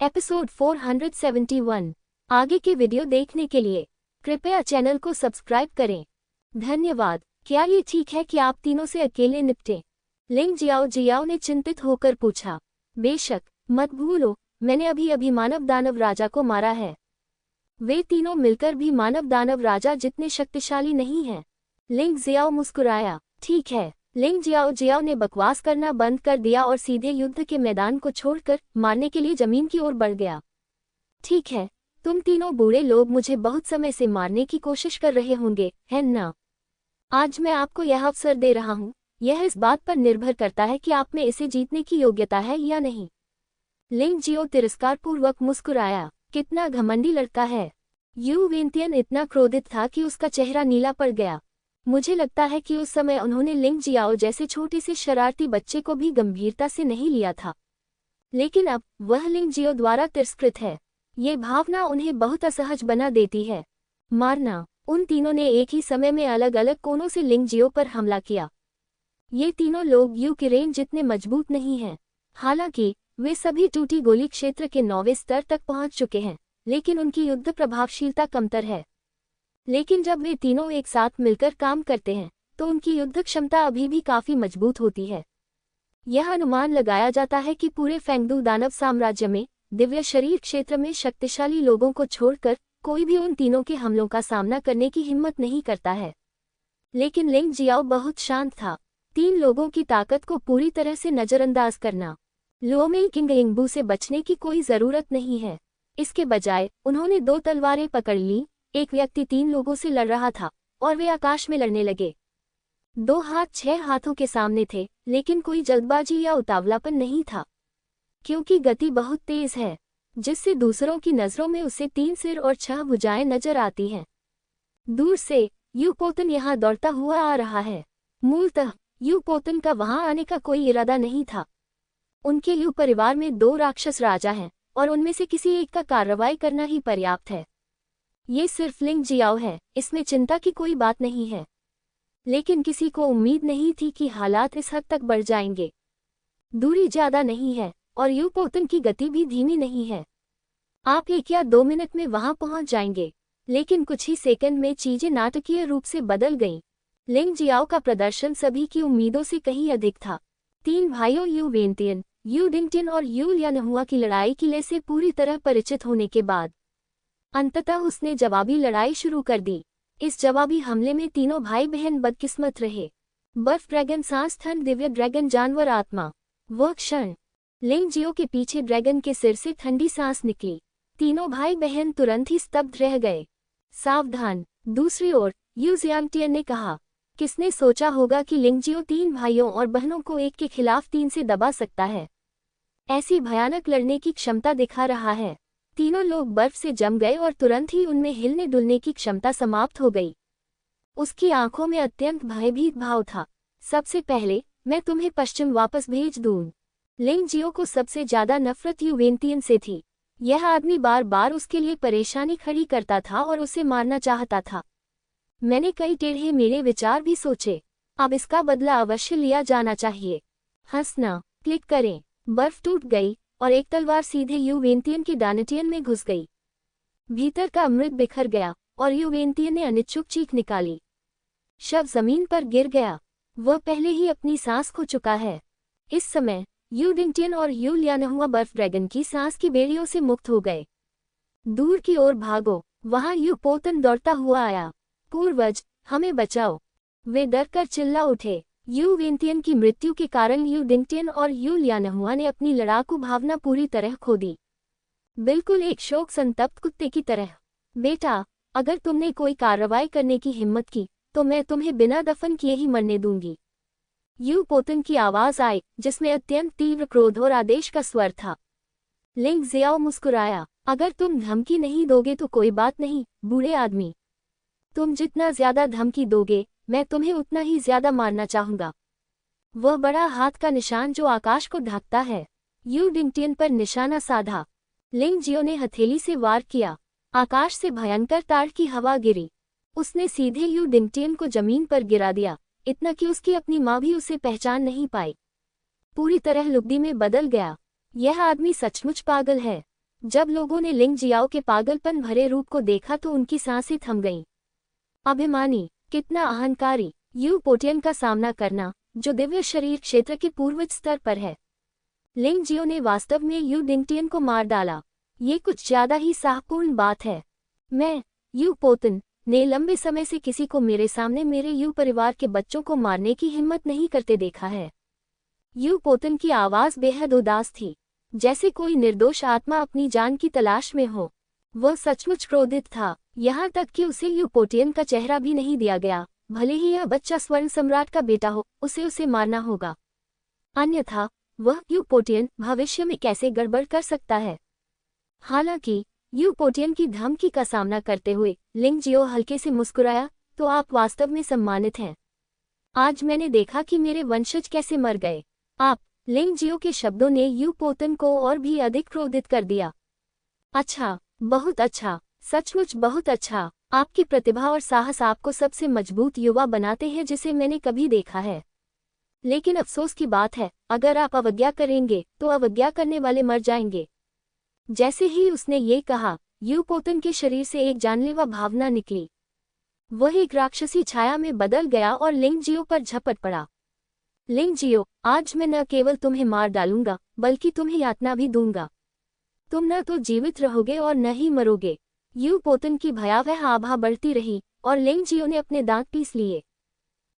Episode 471। आगे के video देखने के लिए कृपया चैनल को सब्सक्राइब करें। धन्यवाद। क्या ये ठीक है कि आप तीनों से अकेले निपटें? लिंग जियाओ ने चिंतित होकर पूछा। बेशक, मत भूलो, मैंने अभी अभी मानव दानव राजा को मारा है। वे तीनों मिलकर भी मानव दानव राजा जितने शक्तिशाली नहीं हैं। लिंग जियाओ मुस्कुराया। ठीक है। लिंग जियाओ ने बकवास करना बंद कर दिया और सीधे युद्ध के मैदान को छोड़कर मारने के लिए जमीन की ओर बढ़ गया। ठीक है, तुम तीनों बूढ़े लोग मुझे बहुत समय से मारने की कोशिश कर रहे होंगे, है ना? आज मैं आपको यह अवसर दे रहा हूँ। यह इस बात पर निर्भर करता है कि आप में इसे जीतने की योग्यता है या नहीं। लिंग जियाओ तिरस्कारपूर्वक मुस्कुराया। कितना घमंडी लड़का है। यू वेंतियन इतना क्रोधित था कि उसका चेहरा नीला पड़ गया। मुझे लगता है कि उस समय उन्होंने लिंग जियाओ जैसे छोटे से शरारती बच्चे को भी गंभीरता से नहीं लिया था, लेकिन अब वह लिंग जियाओ द्वारा तिरस्कृत है। ये भावना उन्हें बहुत असहज बना देती है। मारना। उन तीनों ने एक ही समय में अलग अलग कोनों से लिंग जियाओ पर हमला किया। ये तीनों लोग यू की रेंज जितने मजबूत नहीं हैं। हालांकि वे सभी टूटी गोली क्षेत्र के 9वें स्तर तक पहुंच चुके हैं, लेकिन उनकी युद्ध प्रभावशीलता कमतर है। लेकिन जब वे तीनों एक साथ मिलकर काम करते हैं तो उनकी युद्ध क्षमता अभी भी काफी मजबूत होती है। यह अनुमान लगाया जाता है कि पूरे फेंगडू दानव साम्राज्य में दिव्य शरीर क्षेत्र में शक्तिशाली लोगों को छोड़कर कोई भी उन तीनों के हमलों का सामना करने की हिम्मत नहीं करता है। लेकिन लिंग जियाओ बहुत शांत था। 3 लोगों की ताकत को पूरी तरह से नजरअंदाज करना। लुओमेई किंगयिंगबू से बचने की कोई जरूरत नहीं है। इसके बजाय उन्होंने 2 तलवारें पकड़ ली। एक व्यक्ति 3 लोगों से लड़ रहा था और वे आकाश में लड़ने लगे। 2 हाथ 6 हाथों के सामने थे, लेकिन कोई जल्दबाजी या उतावलापन नहीं था, क्योंकि गति बहुत तेज है, जिससे दूसरों की नजरों में उसे 3 सिर और 6 भुजाएं नजर आती हैं। दूर से यू पोतन यहाँ दौड़ता हुआ आ रहा है। मूलतः यू पोतन का वहां आने का कोई इरादा नहीं था। उनके यू परिवार में 2 राक्षस राजा हैं और उनमें से किसी एक का कार्रवाई करना ही पर्याप्त है। ये सिर्फ लिंग जियाओ है, इसमें चिंता की कोई बात नहीं है। लेकिन किसी को उम्मीद नहीं थी कि हालात इस हद तक बढ़ जाएंगे। दूरी ज्यादा नहीं है और यू पोतन की गति भी धीमी नहीं है। आप 1 या 2 मिनट में वहां पहुंच जाएंगे। लेकिन कुछ ही सेकंड में चीजें नाटकीय रूप से बदल गईं। लिंग जियाओ का प्रदर्शन सभी की उम्मीदों से कहीं अधिक था। 3 भाइयों यू वेंतियन, यू डिंगटियन और यू लियानहुआ की लड़ाई किले से पूरी तरह परिचित होने के बाद अंततः उसने जवाबी लड़ाई शुरू कर दी। इस जवाबी हमले में तीनों भाई बहन बदकिस्मत रहे। बर्फ ड्रैगन सांस, ठंड दिव्य ड्रैगन जानवर आत्मा। वह क्षण लिंग जियाओ के पीछे ड्रैगन के सिर से ठंडी सांस निकली। तीनों भाई बहन तुरंत ही स्तब्ध रह गए। सावधान। दूसरी ओर यू जियांगटियन ने कहा, किसने सोचा होगा कि लिंग जियाओ 3 भाइयों और बहनों को एक के खिलाफ 3 से दबा सकता है। ऐसी भयानक लड़ने की क्षमता दिखा रहा है। तीनों लोग बर्फ से जम गए और तुरंत ही उनमें हिलने डुलने की क्षमता समाप्त हो गई। उसकी आंखों में अत्यंत भयभीत भाव था। सबसे पहले मैं तुम्हें पश्चिम वापस भेज दूं। लिंग जियाओ को सबसे ज्यादा नफरत यू वेंतियन से थी। यह आदमी बार बार उसके लिए परेशानी खड़ी करता था और उसे मारना चाहता था। मैंने कई टेढ़े मेढ़े विचार भी सोचे। अब इसका बदला अवश्य लिया जाना चाहिए। हंसना। क्लिक करें। बर्फ टूट गई और एक तलवार सीधे यू वेंतियन की डायनेटियन में घुस गई। भीतर का अमृत बिखर गया और यू वेंतियन ने अनिच्छुक चीख निकाली। शव जमीन पर गिर गया। वह पहले ही अपनी सांस खो चुका है। इस समय यू डिंगटियन और यू लियानहुआ बर्फ ड्रैगन की सांस की बेड़ियों से मुक्त हो गए। दूर की ओर भागो। वहां यू पोतन दौड़ता हुआ आया। पूर्वज, हमें बचाओ। वे डर कर चिल्ला उठे। यू वेंतियन की मृत्यु के कारण यू डिंगटियन और यू लियानहुआ ने अपनी लड़ाकू भावना पूरी तरह खो दी। बिल्कुल एक शोक संतप्त कुत्ते की तरह। बेटा, अगर तुमने कोई कार्रवाई करने की हिम्मत की तो मैं तुम्हें बिना दफन किए ही मरने दूंगी। यू पोतन की आवाज आई, जिसमें अत्यंत तीव्र क्रोध और आदेश का स्वर था। लिंग जियाओ मुस्कुराया। अगर तुम धमकी नहीं दोगे तो कोई बात नहीं, बूढ़े आदमी। तुम जितना ज्यादा धमकी दोगे मैं तुम्हें उतना ही ज्यादा मारना चाहूंगा। वह बड़ा हाथ का निशान जो आकाश को ढकता है, यू डिंगटियन पर निशाना साधा। लिंग जियाओ ने हथेली से वार किया। आकाश से भयंकर ताड़ की हवा गिरी। उसने सीधे यू डिंगटियन को जमीन पर गिरा दिया, इतना कि उसकी अपनी माँ भी उसे पहचान नहीं पाई। पूरी तरह लुगदी में बदल गया। यह आदमी सचमुच पागल है। जब लोगों ने लिंग जियाओ के पागलपन भरे रूप को देखा तो उनकी सांसें थम गईं। अभिमानी, कितना अहंकारी, यू पोटियन का सामना करना, जो दिव्य शरीर क्षेत्र के पूर्वज स्तर पर है। लिंग जियो ने वास्तव में यू डिंगटियन को मार डाला। ये कुछ ज्यादा ही साहपूर्ण बात है। मैं, यू पोतन, ने लंबे समय से किसी को मेरे सामने मेरे यू परिवार के बच्चों को मारने की हिम्मत नहीं करते देखा है। यू पोतन की आवाज बेहद उदास थी, जैसे कोई निर्दोष आत्मा अपनी जान की तलाश में हो। वह सचमुच क्रोधित था, यहाँ तक कि उसे यू पोटियन का चेहरा भी नहीं दिया गया। भले ही यह बच्चा स्वर्ण सम्राट का बेटा हो, उसे मारना होगा, अन्यथा वह यू पोटियन भविष्य में कैसे गड़बड़ कर सकता है। हालांकि यू पोटियन की धमकी का सामना करते हुए लिंग जियो हल्के से मुस्कुराया, तो आप वास्तव में सम्मानित हैं। आज मैंने देखा कि मेरे वंशज कैसे मर गए। आप, लिंग जियो के शब्दों ने यू पोतन को और भी अधिक क्रोधित कर दिया। अच्छा, बहुत अच्छा, सचमुच बहुत अच्छा। आपकी प्रतिभा और साहस आपको सबसे मजबूत युवा बनाते हैं जिसे मैंने कभी देखा है। लेकिन अफसोस की बात है, अगर आप अवज्ञा करेंगे तो अवज्ञा करने वाले मर जाएंगे। जैसे ही उसने ये कहा, यू पोतन के शरीर से एक जानलेवा भावना निकली। वह एक राक्षसी छाया में बदल गया और लिंग जियो पर झपट पड़ा। लिंग जियो, आज मैं न केवल तुम्हें मार डालूंगा, बल्कि तुम्हें यातना भी दूंगा। तुम न तो जीवित रहोगे और न ही मरोगे। यू पोतन की भयावह आभा बढ़ती रही और लिंग जियो ने अपने दांत पीस लिए।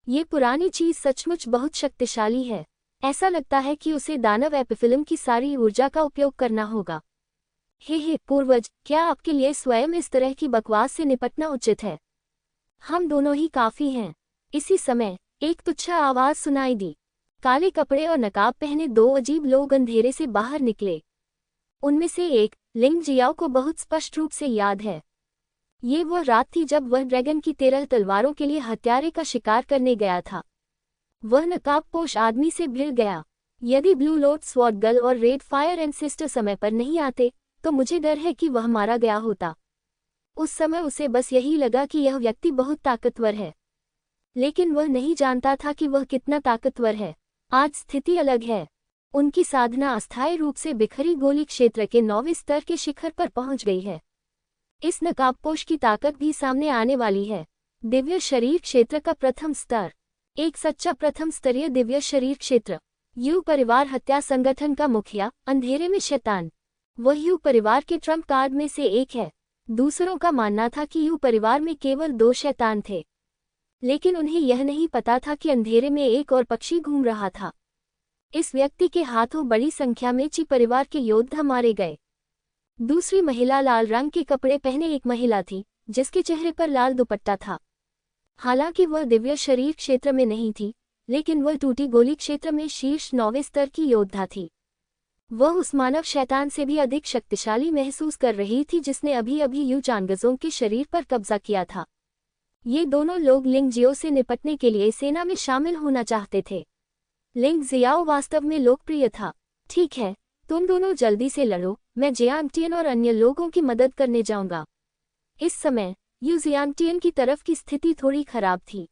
ये पुरानी चीज सचमुच बहुत शक्तिशाली है। ऐसा लगता है कि उसे दानव एपिफिल्म की सारी ऊर्जा का उपयोग करना होगा। हे पूर्वज, क्या आपके लिए स्वयं इस तरह की बकवास से निपटना उचित है? हम दोनों ही काफी हैं। इसी समय एक तुच्छ आवाज सुनाई दी। काले कपड़े और नकाब पहने दो अजीब लोग अंधेरे से बाहर निकले। उनमें से एक, लिंग जियाओ को बहुत स्पष्ट रूप से याद है। ये वह रात थी जब वह ड्रैगन की 13 तलवारों के लिए हत्यारे का शिकार करने गया था। वह नकाबपोश आदमी से भिड़ गया। यदि ब्लू लॉर्ड स्वॉर्ड गर्ल और रेड फायर एंसेस्टर समय पर नहीं आते, तो मुझे डर है कि वह मारा गया होता। उस समय उसे बस यही लगा कि यह व्यक्ति बहुत ताकतवर है, लेकिन वह नहीं जानता था कि वह कितना ताकतवर है। आज स्थिति अलग है। उनकी साधना अस्थायी रूप से बिखरी गोली क्षेत्र के 9वें स्तर के शिखर पर पहुंच गई है। इस नकाबपोश की ताकत भी सामने आने वाली है। दिव्य शरीर क्षेत्र का प्रथम स्तर, एक सच्चा प्रथम स्तरीय दिव्य शरीर क्षेत्र। यू परिवार हत्या संगठन का मुखिया, अंधेरे में शैतान। वह यू परिवार के ट्रम्प कार्ड में से एक है। दूसरों का मानना था कि यू परिवार में केवल 2 शैतान थे, लेकिन उन्हें यह नहीं पता था कि अंधेरे में एक और पक्षी घूम रहा था। इस व्यक्ति के हाथों बड़ी संख्या में ची परिवार के योद्धा मारे गए। दूसरी महिला लाल रंग के कपड़े पहने एक महिला थी, जिसके चेहरे पर लाल दुपट्टा था। हालांकि वह दिव्य शरीर क्षेत्र में नहीं थी, लेकिन वह टूटी गोली क्षेत्र में शीर्ष 9वें स्तर की योद्धा थी। वह उस मानव शैतान से भी अधिक शक्तिशाली महसूस कर रही थी जिसने अभी अभी यू चांगजोंग के शरीर पर कब्जा किया था। ये दोनों लोग लिंग जियो से निपटने के लिए सेना में शामिल होना चाहते थे। लिंग जियाओ वास्तव में लोकप्रिय था। ठीक है, तुम दोनों जल्दी से लड़ो, मैं जियांगटियन और अन्य लोगों की मदद करने जाऊंगा। इस समय यू जियांगटियन की तरफ की स्थिति थोड़ी खराब थी।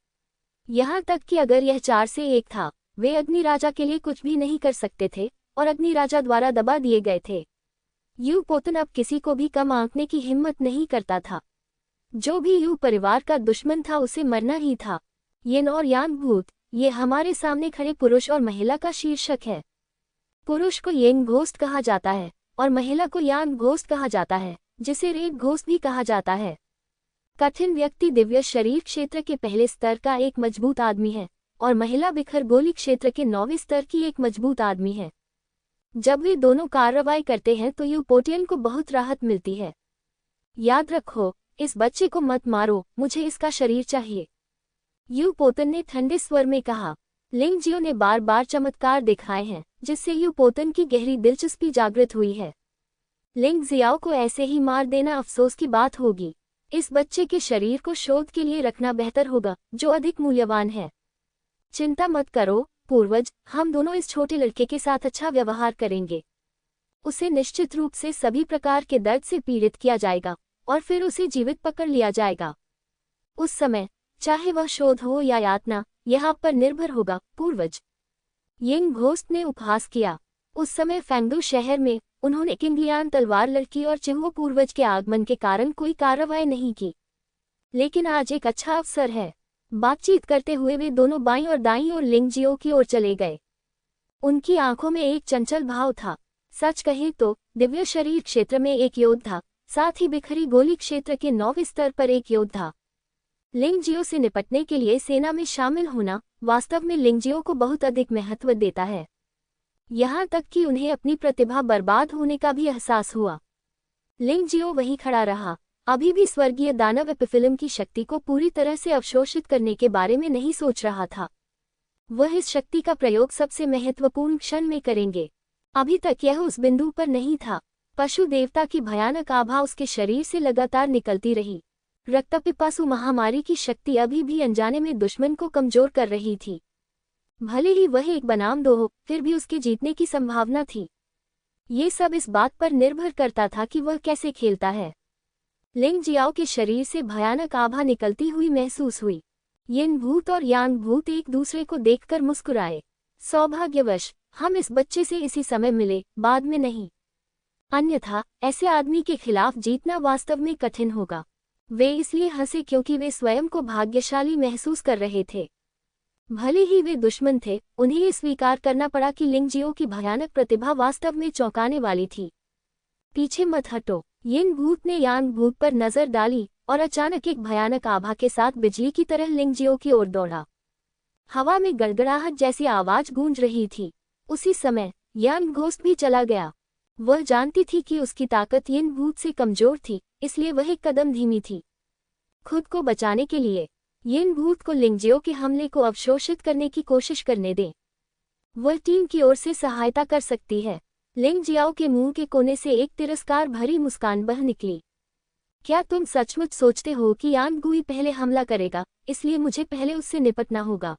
यहाँ तक कि अगर यह 4 से 1 था, वे अग्नि राजा के लिए कुछ भी नहीं कर सकते थे और अग्नि राजा द्वारा दबा दिए गए थे। यू पोतन अब किसी को भी कम आंकने की हिम्मत नहीं करता था। जो भी यू परिवार का दुश्मन था उसे मरना ही था। येन और यांग भूत, ये हमारे सामने खड़े पुरुष और महिला का शीर्षक है। पुरुष को येंग घोस्ट कहा जाता है और महिला को यांग घोस्ट कहा जाता है, जिसे रेड घोस्ट भी कहा जाता है। कठिन व्यक्ति दिव्य शरीर क्षेत्र के पहले स्तर का एक मजबूत आदमी है और महिला बिखर गोली क्षेत्र के 9वें स्तर की एक मजबूत आदमी है। जब वे दोनों कार्रवाई करते हैं तो यू पोटियन को बहुत राहत मिलती है। याद रखो, इस बच्चे को मत मारो, मुझे इसका शरीर चाहिए, यू पोतन ने ठंडे स्वर में कहा। लिंग जियो ने बार बार चमत्कार दिखाए हैं, जिससे यू पोतन की गहरी दिलचस्पी जागृत हुई है। लिंग जियाओ को ऐसे ही मार देना अफसोस की बात होगी। इस बच्चे के शरीर को शोध के लिए रखना बेहतर होगा, जो अधिक मूल्यवान है। चिंता मत करो पूर्वज, हम दोनों इस छोटे लड़के के साथ अच्छा व्यवहार करेंगे। उसे निश्चित रूप से सभी प्रकार के दर्द से पीड़ित किया जाएगा और फिर उसे जीवित पकड़ लिया जाएगा। उस समय चाहे वह शोध हो या यातना, यह आप पर निर्भर होगा पूर्वज। येंग घोस्ट ने उपहास किया। उस समय फैंगडू शहर में उन्होंने किंगलियान तलवार लड़की और चिह्वो पूर्वज के आगमन के कारण कोई कार्रवाई नहीं की। लेकिन आज एक अच्छा अवसर है। बातचीत करते हुए वे दोनों बाईं और दाईं ओर लिंगजियो की ओर चले गए। उनकी आंखों में एक चंचल भाव था। सच कहें तो दिव्य शरीर क्षेत्र में एक योद्धा, साथ ही बिखरी गोली क्षेत्र के 9वें स्तर पर एक योद्धा। लिंगजियो से निपटने के लिए सेना में शामिल होना वास्तव में लिंगजियो को बहुत अधिक महत्व देता है। यहाँ तक कि उन्हें अपनी प्रतिभा बर्बाद होने का भी एहसास हुआ। लिंगजियो वहीं खड़ा रहा, अभी भी स्वर्गीय दानव एपिफिल्म की शक्ति को पूरी तरह से अवशोषित करने के बारे में नहीं सोच रहा था। वह इस शक्ति का प्रयोग सबसे महत्वपूर्ण क्षण में करेंगे। अभी तक यह उस बिंदु पर नहीं था। पशु देवता की भयानक आभा उसके शरीर से लगातार निकलती रही। रक्तपिपासु महामारी की शक्ति अभी भी अनजाने में दुश्मन को कमजोर कर रही थी। भले ही वह एक बनाम दो हो, फिर भी उसके जीतने की संभावना थी। ये सब इस बात पर निर्भर करता था कि वह कैसे खेलता है। लिंगजियाओ के शरीर से भयानक आभा निकलती हुई महसूस हुई। यिन भूत और यांग भूत एक दूसरे को देखकर मुस्कुराए। सौभाग्यवश हम इस बच्चे से इसी समय मिले, बाद में नहीं। अन्यथा ऐसे आदमी के खिलाफ जीतना वास्तव में कठिन होगा। वे इसलिए हंसे क्योंकि वे स्वयं को भाग्यशाली महसूस कर रहे थे। भले ही वे दुश्मन थे, उन्हें ये स्वीकार करना पड़ा कि लिंगजियो की भयानक प्रतिभा वास्तव में चौंकाने वाली थी। पीछे मत हटो। यिन भूत ने यांग भूत पर नजर डाली और अचानक एक भयानक आभा के साथ बिजली की तरह लिंगजियो की ओर दौड़ा। हवा में गड़गड़ाहट जैसी आवाज गूंज रही थी। उसी समय यांग घोस्ट भी चला गया। वह जानती थी कि उसकी ताकत यिन भूत से कमजोर थी, इसलिए वह एक कदम धीमी थी। खुद को बचाने के लिए यिन भूत को लिंगजियो के हमले को अवशोषित करने की कोशिश करने दें। वह टीम की ओर से सहायता कर सकती है। लिंगजियाओ के मुंह के कोने से एक तिरस्कार भरी मुस्कान बह निकली। क्या तुम सचमुच सोचते हो कि यांग गुई पहले हमला करेगा, इसलिए मुझे पहले उससे निपटना होगा?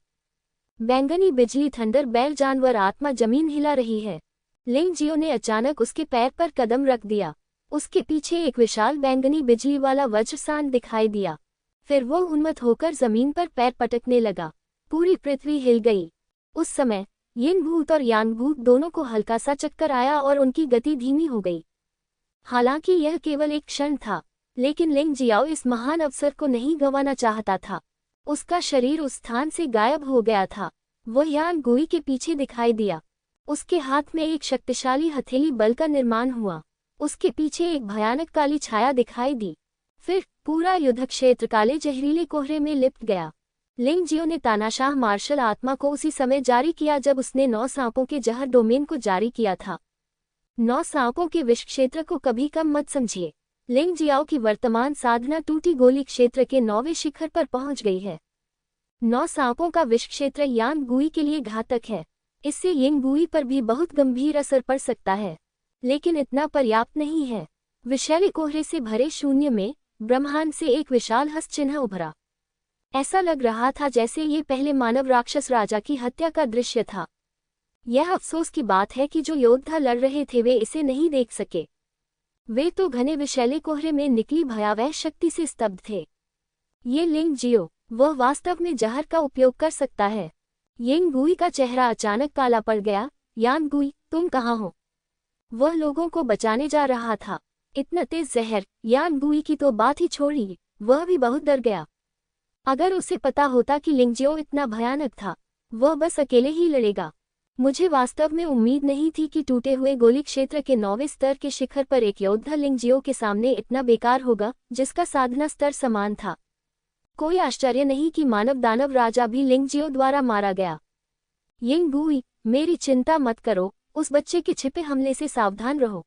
बैंगनी बिजली थंडर बैल जानवर आत्मा जमीन हिला रही है। लिंगजियो ने अचानक उसके पैर पर कदम रख दिया। उसके पीछे एक विशाल बैंगनी बिजली वाला वज्रसान दिखाई दिया। फिर वो उन्मत्त होकर जमीन पर पैर पटकने लगा। पूरी पृथ्वी हिल गई। उस समय यिन भूत और यांग भूत दोनों को हल्का सा चक्कर आया और उनकी गति धीमी हो गई। हालांकि यह केवल एक क्षण था, लेकिन लिंगजियाओ इस महान अवसर को नहीं गंवाना चाहता था। उसका शरीर उस स्थान से गायब हो गया था। वह यांग गुई के पीछे दिखाई दिया। उसके हाथ में एक शक्तिशाली हथेली बल का निर्माण हुआ। उसके पीछे एक भयानक काली छाया दिखाई दी। फिर पूरा युद्ध क्षेत्र काले जहरीले कोहरे में लिपट गया। लिंगजियो ने तानाशाह मार्शल आत्मा को उसी समय जारी किया जब उसने 9 सांपों के जहर डोमेन को जारी किया था। 9 सांपों के विष क्षेत्र को कभी कम मत समझिए। लिंगजियाओ की वर्तमान साधना टूटी गोली क्षेत्र के 9वें शिखर पर पहुंच गई है। 9 सांपों का विष क्षेत्र यांग गुई के लिए घातक है। इससे यिंग गुई पर भी बहुत गंभीर असर पड़ सकता है, लेकिन इतना पर्याप्त नहीं है। विषैले कोहरे से भरे शून्य में ब्रह्मांड से एक विशाल हस्त चिन्ह उभरा। ऐसा लग रहा था जैसे ये पहले मानव राक्षस राजा की हत्या का दृश्य था। यह अफसोस की बात है कि जो योद्धा लड़ रहे थे वे इसे नहीं देख सके। वे तो घने विषैले कोहरे में निकली भयावह शक्ति से स्तब्ध थे। ये लिंगजियो, वह वास्तव में जहर का उपयोग कर सकता है। यिंग गुई का चेहरा अचानक काला पड़ गया। यांग गुई, तुम कहाँ हो? वह लोगों को बचाने जा रहा था। इतना तेज जहर, यांग गुई की तो बात ही छोड़ी, वह भी बहुत डर गया। अगर उसे पता होता कि लिंगजियो इतना भयानक था, वह बस अकेले ही लड़ेगा। मुझे वास्तव में उम्मीद नहीं थी कि टूटे हुए गोली क्षेत्र के 9वें स्तर के शिखर पर एक योद्धा लिंगजियो के सामने इतना बेकार होगा, जिसका साधना स्तर समान था। कोई आश्चर्य नहीं कि मानव दानव राजा भी लिंगजियो द्वारा मारा गया। यिंग गुई, मेरी चिंता मत करो, उस बच्चे के छिपे हमले से सावधान रहो।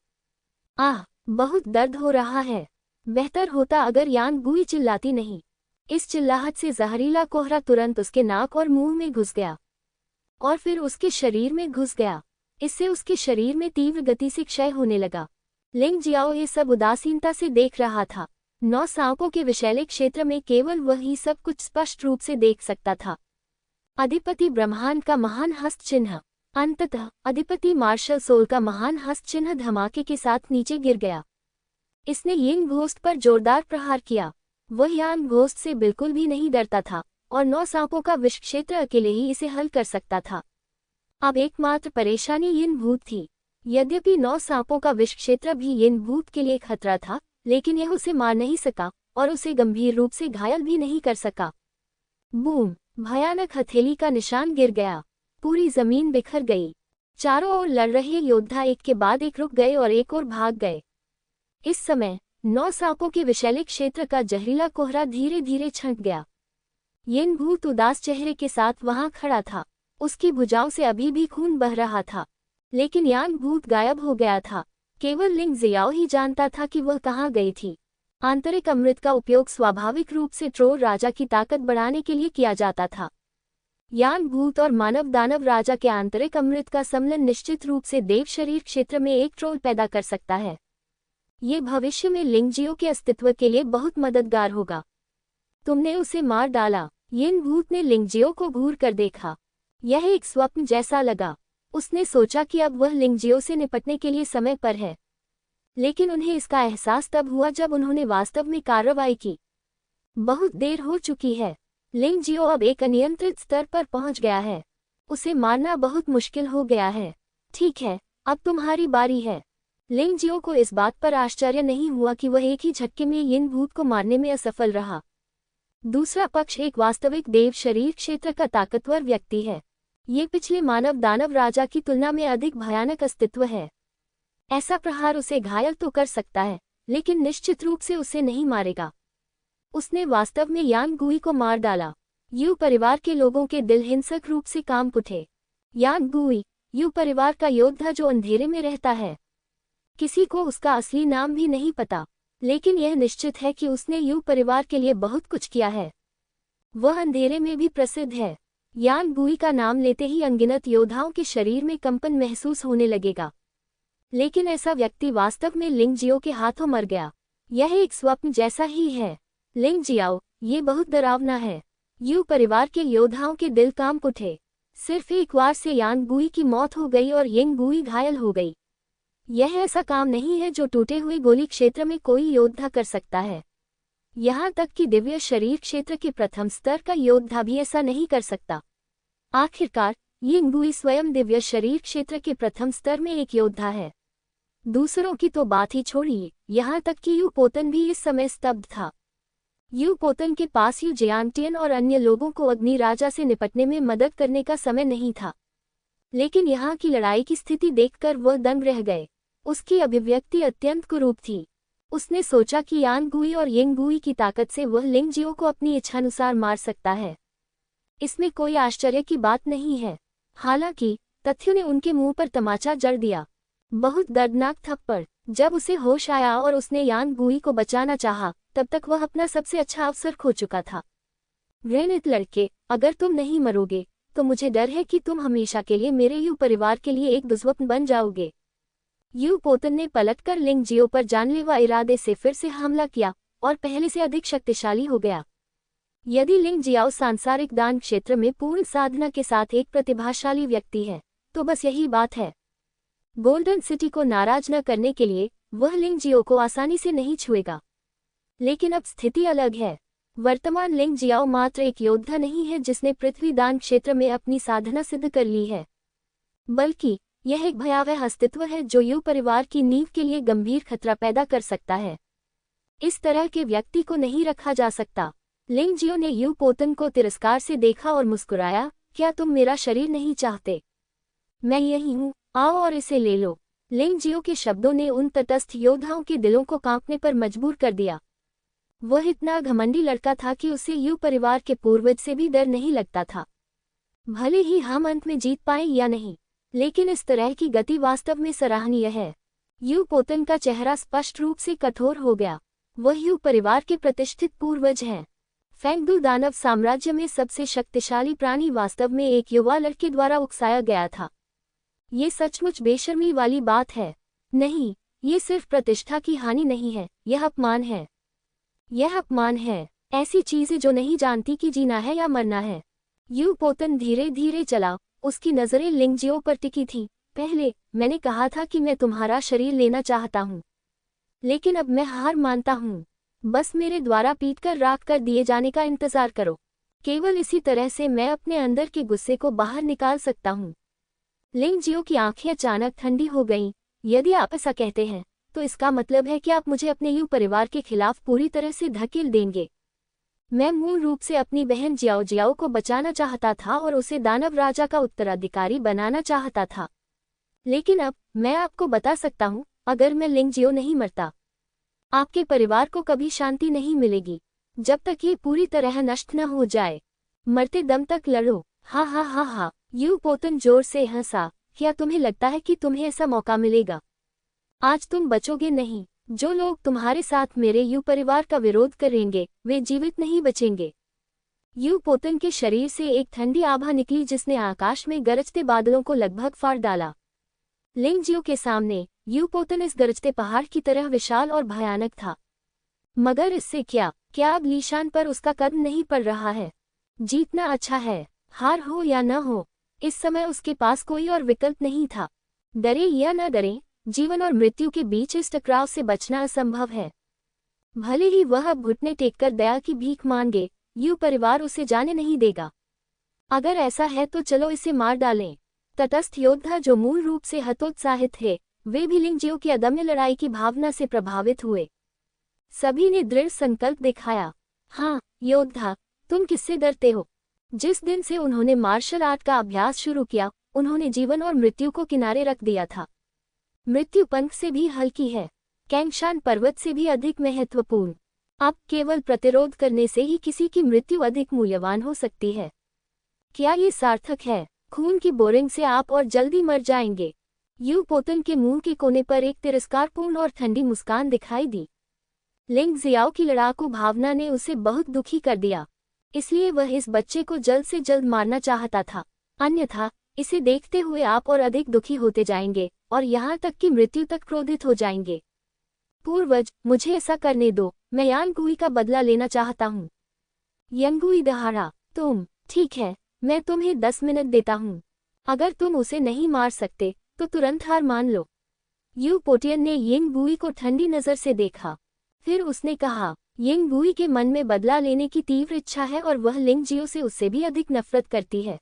आह, बहुत दर्द हो रहा है। बेहतर होता अगर यांग गुई चिल्लाती नहीं। इस चिल्लाहट से जहरीला कोहरा तुरंत उसके नाक और मुंह में घुस गया और फिर उसके शरीर में घुस गया। इससे उसके शरीर में तीव्र गति से क्षय होने लगा। लिंगजियाओ ये सब उदासीनता से देख रहा था। 9 सांपों के विषैले क्षेत्र में केवल वही सब कुछ स्पष्ट रूप से देख सकता था। अधिपति ब्रह्मांड का महान हस्त चिन्ह। अंततः अधिपति मार्शल सोल का महान हस्त चिन्ह धमाके के साथ नीचे गिर गया। इसने यिंग घोस्ट पर जोरदार प्रहार किया। वह यांग घोस्ट से बिल्कुल भी नहीं डरता था और 9 सांपों का विष क्षेत्र अकेले ही इसे हल कर सकता था। अब एकमात्र परेशानी यिन भूत थी। यद्यपि 9 सांपों का विष क्षेत्र भी यिन भूत के लिए खतरा था, लेकिन यह उसे मार नहीं सका और उसे गंभीर रूप से घायल भी नहीं कर सका। बूम! भयानक हथेली का निशान गिर गया। पूरी जमीन बिखर गई। चारों ओर लड़ रहे योद्धा एक के बाद एक रुक गए और एक और भाग गए। इस समय 9 सांपों के विषैले क्षेत्र का जहरीला कोहरा धीरे धीरे छंट गया। यिन भूत उदास चेहरे के साथ वहां खड़ा था। उसकी भुजाओं से अभी भी खून बह रहा था, लेकिन यान भूत गायब हो गया था। केवल लिंग जियाओ ही जानता था कि वह कहाँ गई थी। आंतरिक अमृत का उपयोग स्वाभाविक रूप से ट्रोल राजा की ताकत बढ़ाने के लिए किया जाता था। यान भूत और मानव दानव राजा के आंतरिक अमृत का सम्मिलन निश्चित रूप से देव शरीर क्षेत्र में एक ट्रोल पैदा कर सकता है। ये भविष्य में लिंगजियो के अस्तित्व के लिए बहुत मददगार होगा। तुमने उसे मार डाला। यिन भूत ने लिंगजियो को घूर कर देखा। यह एक स्वप्न जैसा लगा। उसने सोचा कि अब वह लिंगजियो से निपटने के लिए समय पर है, लेकिन उन्हें इसका एहसास तब हुआ जब उन्होंने वास्तव में कार्रवाई की। बहुत देर हो चुकी है। लिंगजियो अब एक अनियंत्रित स्तर पर पहुंच गया है। उसे मारना बहुत मुश्किल हो गया है। ठीक है, अब तुम्हारी बारी है। लिंगजियो को इस बात पर आश्चर्य नहीं हुआ कि वह एक ही झटके में यिन भूत को मारने में असफल रहा। दूसरा पक्ष एक वास्तविक देव शरीर क्षेत्र का ताकतवर व्यक्ति है। ये पिछले मानव दानव राजा की तुलना में अधिक भयानक अस्तित्व है। ऐसा प्रहार उसे घायल तो कर सकता है, लेकिन निश्चित रूप से उसे नहीं मारेगा। उसने वास्तव में यान गुई को मार डाला। यू परिवार के लोगों के दिल हिंसक रूप से कांप उठे। यान गुई, यू परिवार का योद्धा जो अंधेरे में रहता है। किसी को उसका असली नाम भी नहीं पता, लेकिन यह निश्चित है कि उसने यू परिवार के लिए बहुत कुछ किया है। वह अंधेरे में भी प्रसिद्ध है। यान गुई का नाम लेते ही अनगिनत योद्धाओं के शरीर में कंपन महसूस होने लगेगा। लेकिन ऐसा व्यक्ति वास्तव में लिंगजियो के हाथों मर गया। यह एक स्वप्न जैसा ही है। लिंगजियाओ, ये बहुत डरावना है। यू परिवार के योद्धाओं के दिल कांप उठे। सिर्फ एक वार से यान गुई की मौत हो गई और यिंग गुई घायल हो गई। यह ऐसा काम नहीं है जो टूटे हुए गोली क्षेत्र में कोई योद्धा कर सकता है। यहाँ तक कि दिव्य शरीर क्षेत्र के प्रथम स्तर का योद्धा भी ऐसा नहीं कर सकता। आखिरकार यिंग गुई स्वयं दिव्य शरीर क्षेत्र के प्रथम स्तर में एक योद्धा है। दूसरों की तो बात ही छोड़िए, यहाँ तक कि यू पोतन भी इस समय स्तब्ध था। यू पोतन के पास यू जियांगटियन और अन्य लोगों को अग्नि राजा से निपटने में मदद करने का समय नहीं था, लेकिन यहाँ की लड़ाई की स्थिति देखकर वह दंग रह गए। उसकी अभिव्यक्ति अत्यंत कुरूप थी। उसने सोचा कि यान गुई और यिंग गुई की ताकत से वह लिंगजियो को अपनी इच्छानुसार मार सकता है। इसमें कोई आश्चर्य की बात नहीं है। हालांकि तथ्यों ने उनके मुंह पर तमाचा जड़ दिया। बहुत दर्दनाक थप्पड़। जब उसे होश आया और उसने यान गुई को बचाना चाहा, तब तक वह अपना सबसे अच्छा अवसर खो चुका था। घृणित लड़के, अगर तुम नहीं मरोगे तो मुझे डर है कि तुम हमेशा के लिए मेरे यू परिवार के लिए एक दुश्मन बन जाओगे। यू पोतन ने पलटकर लिंगजियो पर जानलेवा इरादे से फिर से हमला किया और पहले से अधिक शक्तिशाली हो गया। यदि लिंगजियाओ सांसारिक दान क्षेत्र में पूर्ण साधना के साथ एक प्रतिभाशाली व्यक्ति है, तो बस यही बात है। गोल्डन सिटी को नाराज न करने के लिए वह लिंगजियो को आसानी से नहीं छुएगा। लेकिन अब स्थिति अलग है। वर्तमान लिंगजियाओ मात्र एक योद्धा नहीं है जिसने पृथ्वी दान क्षेत्र में अपनी साधना सिद्ध कर ली है, बल्कि यह एक भयावह अस्तित्व है जो यू परिवार की नींव के लिए गंभीर खतरा पैदा कर सकता है। इस तरह के व्यक्ति को नहीं रखा जा सकता। लिंगजियो ने यू पोतन को तिरस्कार से देखा और मुस्कुराया, क्या तुम मेरा शरीर नहीं चाहते? मैं यही हूँ, आओ और इसे ले लो। लिंगजियो के शब्दों ने उन तटस्थ योद्धाओं के दिलों को कांपने पर मजबूर कर दिया। वह इतना घमंडी लड़का था कि उसे यू परिवार के पूर्वज से भी डर नहीं लगता था। भले ही हम अंत में जीत पाए या नहीं, लेकिन इस तरह की गति वास्तव में सराहनीय है। यू पोतन का चेहरा स्पष्ट रूप से कठोर हो गया। वह यू परिवार के प्रतिष्ठित पूर्वज हैं। फेंगडू दानव साम्राज्य में सबसे शक्तिशाली प्राणी वास्तव में एक युवा लड़के द्वारा उकसाया गया था। ये सचमुच बेशर्मी वाली बात है। नहीं, ये सिर्फ प्रतिष्ठा की हानि नहीं है, यह अपमान है। यह अपमान है। ऐसी चीजें जो नहीं जानती कि जीना है या मरना है। यू पोतन धीरे धीरे चला। उसकी नजरें लिंगजियो पर टिकी थीं। पहले मैंने कहा था कि मैं तुम्हारा शरीर लेना चाहता हूँ, लेकिन अब मैं हार मानता हूँ। बस मेरे द्वारा पीटकर राख कर दिए जाने का इंतजार करो। केवल इसी तरह से मैं अपने अंदर के गुस्से को बाहर निकाल सकता हूँ। लिंग जियो की आंखें अचानक ठंडी हो गईं। यदि आप ऐसा कहते हैं तो इसका मतलब है कि आप मुझे अपने यू परिवार के खिलाफ पूरी तरह से धकेल देंगे। मैं मूल रूप से अपनी बहन जियाओ जियाओ को बचाना चाहता था और उसे दानव राजा का उत्तराधिकारी बनाना चाहता था। लेकिन अब मैं आपको बता सकता हूँ, अगर मैं लिंग जियो नहीं मरता, आपके परिवार को कभी शांति नहीं मिलेगी जब तक ये पूरी तरह नष्ट न हो जाए। मरते दम तक लड़ो। हा हा हा हा। यू पोतन जोर से हंसा। क्या तुम्हें लगता है कि तुम्हें ऐसा मौका मिलेगा? आज तुम बचोगे नहीं। जो लोग तुम्हारे साथ मेरे यू परिवार का विरोध करेंगे वे जीवित नहीं बचेंगे। यू पोतन के शरीर से एक ठंडी आभा निकली जिसने आकाश में गरजते बादलों को लगभग फाड़ डाला। लिंग जियो के सामने यू पोतन इस गरजते पहाड़ की तरह विशाल और भयानक था। मगर इससे क्या अब लीशान पर उसका कदम नहीं पड़ रहा है? जीतना अच्छा है, हार हो या न हो, इस समय उसके पास कोई और विकल्प नहीं था। डरे या न डरे, जीवन और मृत्यु के बीच इस टकराव से बचना असंभव है। भले ही वह अब घुटने टेककर दया की भीख मांगे, यू परिवार उसे जाने नहीं देगा। अगर ऐसा है तो चलो इसे मार डालें। तटस्थ योद्धा जो मूल रूप से हतोत्साहित थे, वे भी लिंग जियो की अदम्य लड़ाई की भावना से प्रभावित हुए। सभी ने दृढ़ संकल्प दिखाया। हाँ योद्धा, तुम किससे डरते हो? जिस दिन से उन्होंने मार्शल आर्ट का अभ्यास शुरू किया, उन्होंने जीवन और मृत्यु को किनारे रख दिया था। मृत्यु पंख से भी हल्की है, कैंगशान पर्वत से भी अधिक महत्वपूर्ण। अब केवल प्रतिरोध करने से ही किसी की मृत्यु अधिक मूल्यवान हो सकती है। क्या ये सार्थक है? खून की बोरिंग से आप और जल्दी मर जाएंगे। यू पोतन के मुंह के कोने पर एक तिरस्कारपूर्ण और ठंडी मुस्कान दिखाई दी। लिंग जियाओ की लड़ाकू भावना ने उसे बहुत दुखी कर दिया, इसलिए वह इस बच्चे को जल्द से जल्द मारना चाहता था। अन्यथा इसे देखते हुए आप और अधिक दुखी होते जाएंगे और यहाँ तक कि मृत्यु तक क्रोधित हो जाएंगे। पूर्वज, मुझे ऐसा करने दो, मैं यांगुई का बदला लेना चाहता हूँ। यांगुई दहाड़ा। तुम? ठीक है, मैं तुम्हें 10 मिनट देता हूँ। अगर तुम उसे नहीं मार सकते तो तुरंत हार मान लो। यू पोटियन ने यांगुई को ठंडी नजर से देखा। फिर उसने कहा, यांगुई के मन में बदला लेने की तीव्र इच्छा है और वह लिंग जियो से उससे भी अधिक नफरत करती है।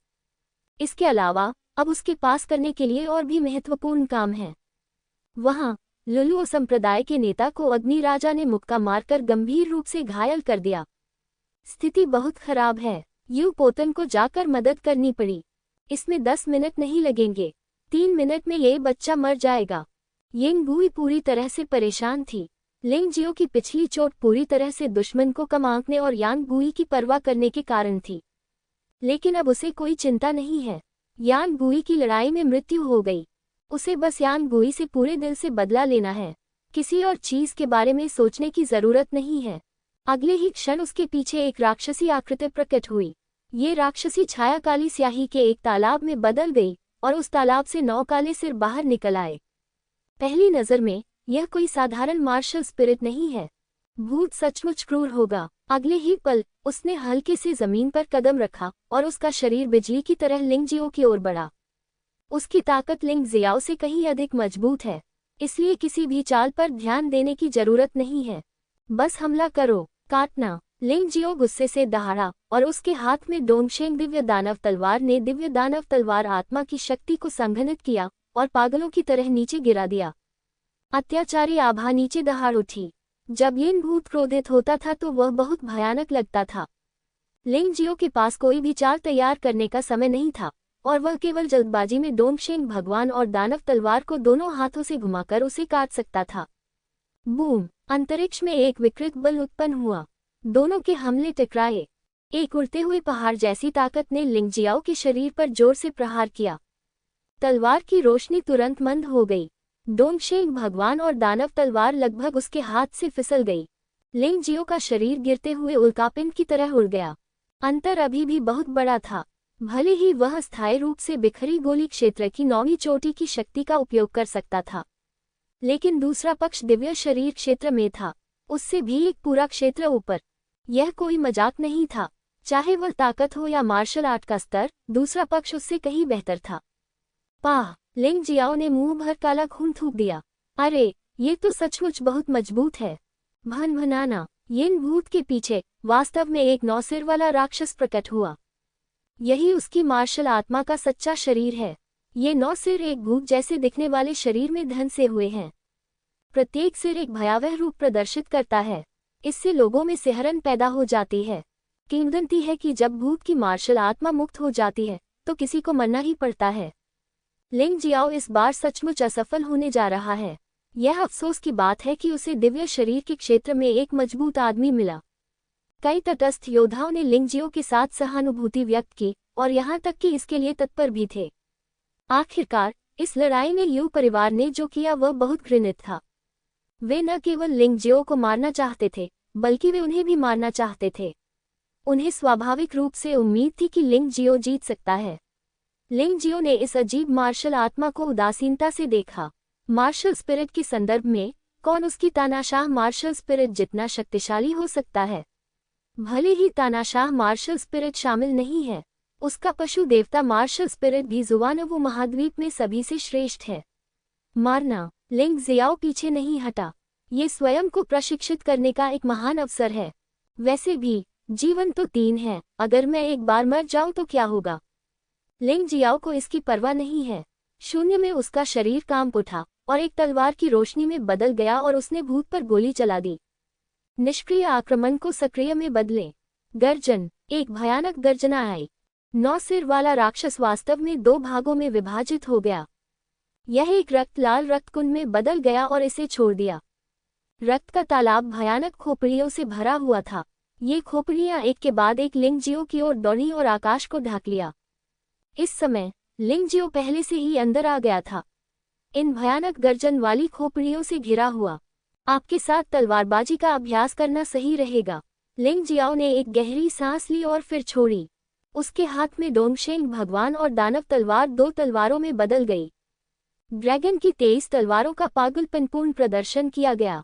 इसके अलावा अब उसके पास करने के लिए और भी महत्वपूर्ण काम है। वहाँ लुलुओ संप्रदाय के नेता को अग्नि राजा ने मुक्का मारकर गंभीर रूप से घायल कर दिया। स्थिति बहुत खराब है। यू पोतन को जाकर मदद करनी पड़ी। इसमें 10 मिनट नहीं लगेंगे। 3 मिनट में ये बच्चा मर जाएगा। यांगुई पूरी तरह से परेशान थी। लिंग जियो की पिछली चोट पूरी तरह से दुश्मन को कम आंकने और यांगुई की परवाह करने के कारण थी। लेकिन अब उसे कोई चिंता नहीं है। यांगुई की लड़ाई में मृत्यु हो गई। उसे बस यांगुई से पूरे दिल से बदला लेना है। किसी और चीज के बारे में सोचने की जरूरत नहीं है। अगले ही क्षण उसके पीछे एक राक्षसी आकृति प्रकट हुई। ये राक्षसी छाया काली स्याही के एक तालाब में बदल गई और उस तालाब से 9 काले सिर बाहर निकल आए। पहली नजर में यह कोई साधारण मार्शल स्पिरिट नहीं है। भूत सचमुच क्रूर होगा। अगले ही पल उसने हल्के से जमीन पर कदम रखा और उसका शरीर बिजली की तरह लिंग जियो की ओर बढ़ा। उसकी ताकत लिंग जियाओ से कहीं अधिक मजबूत है, इसलिए किसी भी चाल पर ध्यान देने की जरूरत नहीं है। बस हमला करो, काटना। लिंग जियो गुस्से से दहाड़ा और उसके हाथ में डोंगशेंग दिव्य दानव तलवार ने दिव्य दानव तलवार आत्मा की शक्ति को संघनित किया और पागलों की तरह नीचे गिरा दिया। अत्याचारी आभा नीचे दहाड़ उठी। जब यह भूत क्रोधित होता था तो वह बहुत भयानक लगता था। लिंग जियो के पास कोई भी चाल तैयार करने का समय नहीं था और वह केवल जल्दबाजी में डोंगशेंग भगवान और दानव तलवार को दोनों हाथों से घुमाकर उसे काट सकता था। बूम! अंतरिक्ष में एक विकृत बल उत्पन्न हुआ। दोनों के हमले टकराए। एक उड़ते हुए पहाड़ जैसी ताकत ने लिंग जियाओ के शरीर पर जोर से प्रहार किया। तलवार की रोशनी तुरंत मंद हो गई। डोंगशेंग भगवान और दानव तलवार लगभग उसके हाथ से फिसल गई। लिंग जियो का शरीर गिरते हुए उल्कापिंड की तरह उड़ गया। अंतर अभी भी बहुत बड़ा था। भले ही वह स्थायी रूप से बिखरी गोली क्षेत्र की 9वीं चोटी की शक्ति का उपयोग कर सकता था, लेकिन दूसरा पक्ष दिव्य शरीर क्षेत्र में था, उससे भी एक पूरा क्षेत्र ऊपर। यह कोई मजाक नहीं था। चाहे वह ताकत हो या मार्शल आर्ट का स्तर, दूसरा पक्ष उससे कहीं बेहतर था। पाह! लिंग जियाओ ने मुंह भर काला खून थूक दिया। अरे, ये तो सचमुच बहुत मजबूत है। भन भनाना। यिन भूत के पीछे वास्तव में एक 9 सिर वाला राक्षस प्रकट हुआ। यही उसकी मार्शल आत्मा का सच्चा शरीर है। ये 9 सिर एक भूत जैसे दिखने वाले शरीर में धंसे हुए हैं। प्रत्येक सिर एक भयावह रूप प्रदर्शित करता है। इससे लोगों में सिहरन पैदा हो जाती है। किंवदंती है कि जब भूत की मार्शल आत्मा मुक्त हो जाती है तो किसी को मरना ही पड़ता है। लिंग जियाओ इस बार सचमुच असफल होने जा रहा है। यह अफसोस की बात है कि उसे दिव्य शरीर के क्षेत्र में एक मजबूत आदमी मिला। कई तटस्थ योद्धाओं ने लिंग जियो के साथ सहानुभूति व्यक्त की और यहाँ तक कि इसके लिए तत्पर भी थे। आखिरकार इस लड़ाई में यू परिवार ने जो किया वह बहुत घृणित था। वे न केवल लिंग जियो को मारना चाहते थे बल्कि वे उन्हें भी मारना चाहते थे। उन्हें स्वाभाविक रूप से उम्मीद थी कि लिंग जियो जीत सकता है। लिंग जियो ने इस अजीब मार्शल आत्मा को उदासीनता से देखा। मार्शल स्पिरिट के संदर्भ में कौन उसकी तानाशाह मार्शल स्पिरिट जितना शक्तिशाली हो सकता है? भले ही तानाशाह मार्शल स्पिरिट शामिल नहीं है, उसका पशु देवता मार्शल स्पिरिट भी जुवानवु महाद्वीप में सभी से श्रेष्ठ है। मारना। लिंग जियाओ पीछे नहीं हटा। ये स्वयं को प्रशिक्षित करने का एक महान अवसर है। वैसे भी जीवन तो 3 है, अगर मैं एक बार मर जाऊं तो क्या होगा? लिंग जियाओ को इसकी परवाह नहीं है। शून्य में उसका शरीर कांप उठा और एक तलवार की रोशनी में बदल गया और उसने भूत पर गोली चला दी। निष्क्रिय आक्रमण को सक्रिय में बदले। गर्जन। एक भयानक गर्जना आई। 9 सिर वाला राक्षस वास्तव में 2 भागों में विभाजित हो गया। यह एक लाल रक्तकुंड में बदल गया और इसे छोड़ दिया। रक्त का तालाब भयानक खोपड़ियों से भरा हुआ था। ये खोपड़ियां एक के बाद एक लिंग जियो की ओर दौड़ी और आकाश को ढक लिया। इस समय लिंग जियो पहले से ही अंदर आ गया था, इन भयानक गर्जन वाली खोपड़ियों से घिरा हुआ। आपके साथ तलवारबाजी का अभ्यास करना सही रहेगा। लिंग जियाओ ने एक गहरी सांस ली और फिर छोड़ी। उसके हाथ में डोंगशेंग भगवान और दानव तलवार 2 तलवारों में बदल गई। ड्रैगन की 23 तलवारों का पागलपनपूर्ण प्रदर्शन किया गया।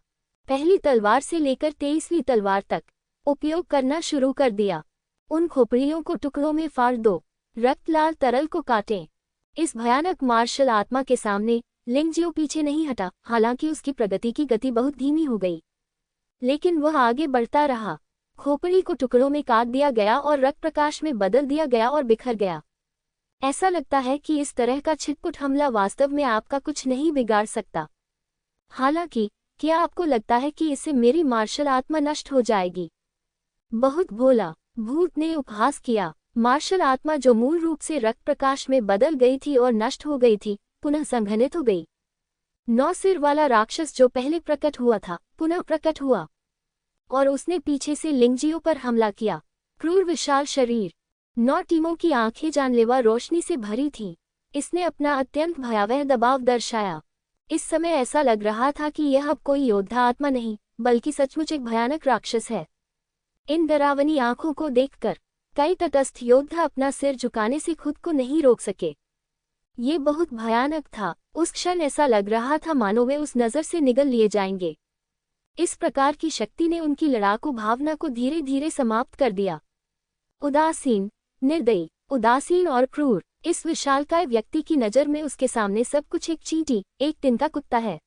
पहली तलवार से लेकर 23वीं तलवार तक उपयोग करना शुरू कर दिया। उन खोपड़ियों को टुकड़ों में फाड़ दो। रक्त लाल तरल को काटें। इस भयानक मार्शल आत्मा के सामने लिंग जियो पीछे नहीं हटा। हालांकि उसकी प्रगति की गति बहुत धीमी हो गई, लेकिन वह आगे बढ़ता रहा। खोपड़ी को टुकड़ों में काट दिया गया और रक्त प्रकाश में बदल दिया गया और बिखर गया। ऐसा लगता है कि इस तरह का छिटपुट हमला वास्तव में आपका कुछ नहीं बिगाड़ सकता। हालांकि क्या आपको लगता है कि इससे मेरी मार्शल आत्मा नष्ट हो जाएगी? बहुत भोला, भूत ने उपहास किया। मार्शल आत्मा जो मूल रूप से रक्त प्रकाश में बदल गई थी और नष्ट हो गई थी, पुनः संघनित हो गई। 9 सिर वाला राक्षस जो पहले प्रकट हुआ था पुनः प्रकट हुआ और उसने पीछे से लिंग जियो पर हमला किया। क्रूर विशाल शरीर। 9 टीमों की आंखें जानलेवा रोशनी से भरी थीं। इसने अपना अत्यंत भयावह दबाव दर्शाया। इस समय ऐसा लग रहा था कि यह अब कोई योद्धा आत्मा नहीं बल्कि सचमुच एक भयानक राक्षस है। इन डरावनी आंखों को देखकर कई तटस्थ योद्धा अपना सिर झुकाने से खुद को नहीं रोक सके। ये बहुत भयानक था। उस क्षण ऐसा लग रहा था मानो वे उस नज़र से निगल लिए जाएंगे। इस प्रकार की शक्ति ने उनकी लड़ाकू भावना को धीरे धीरे समाप्त कर दिया। उदासीन, निर्दयी, उदासीन और क्रूर। इस विशालकाय व्यक्ति की नज़र में उसके सामने सब कुछ एक चींटी, एक तिनका कुत्ता है।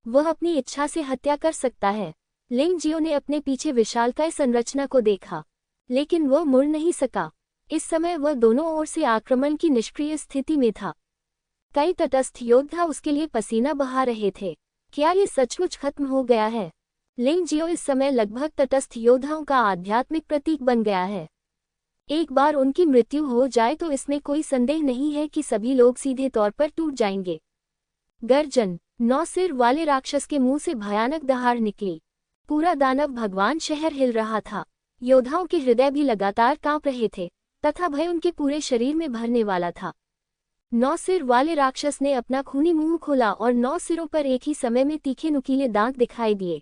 वह अपनी इच्छा से हत्या कर सकता है। लिंग जियो ने अपने पीछे विशालकाय संरचना को देखा, लेकिन वह मुड़ नहीं सका। इस समय वह दोनों ओर से आक्रमण की निष्क्रिय स्थिति में था। कई तटस्थ योद्धा उसके लिए पसीना बहा रहे थे। क्या ये सचमुच खत्म हो गया है? लिंग जियो इस समय लगभग तटस्थ योद्धाओं का आध्यात्मिक प्रतीक बन गया है। एक बार उनकी मृत्यु हो जाए तो इसमें कोई संदेह नहीं है कि सभी लोग सीधे तौर पर टूट जाएंगे। गर्जन। 9 सिर वाले राक्षस के मुंह से भयानक दहाड़ निकली। पूरा दानव भगवान शहर हिल रहा था। योद्धाओं के हृदय भी लगातार कांप रहे थे तथा भय उनके पूरे शरीर में भरने वाला था। 9 सिर वाले राक्षस ने अपना खूनी मुंह खोला और 9 सिरों पर एक ही समय में तीखे नुकीले दांत दिखाई दिए।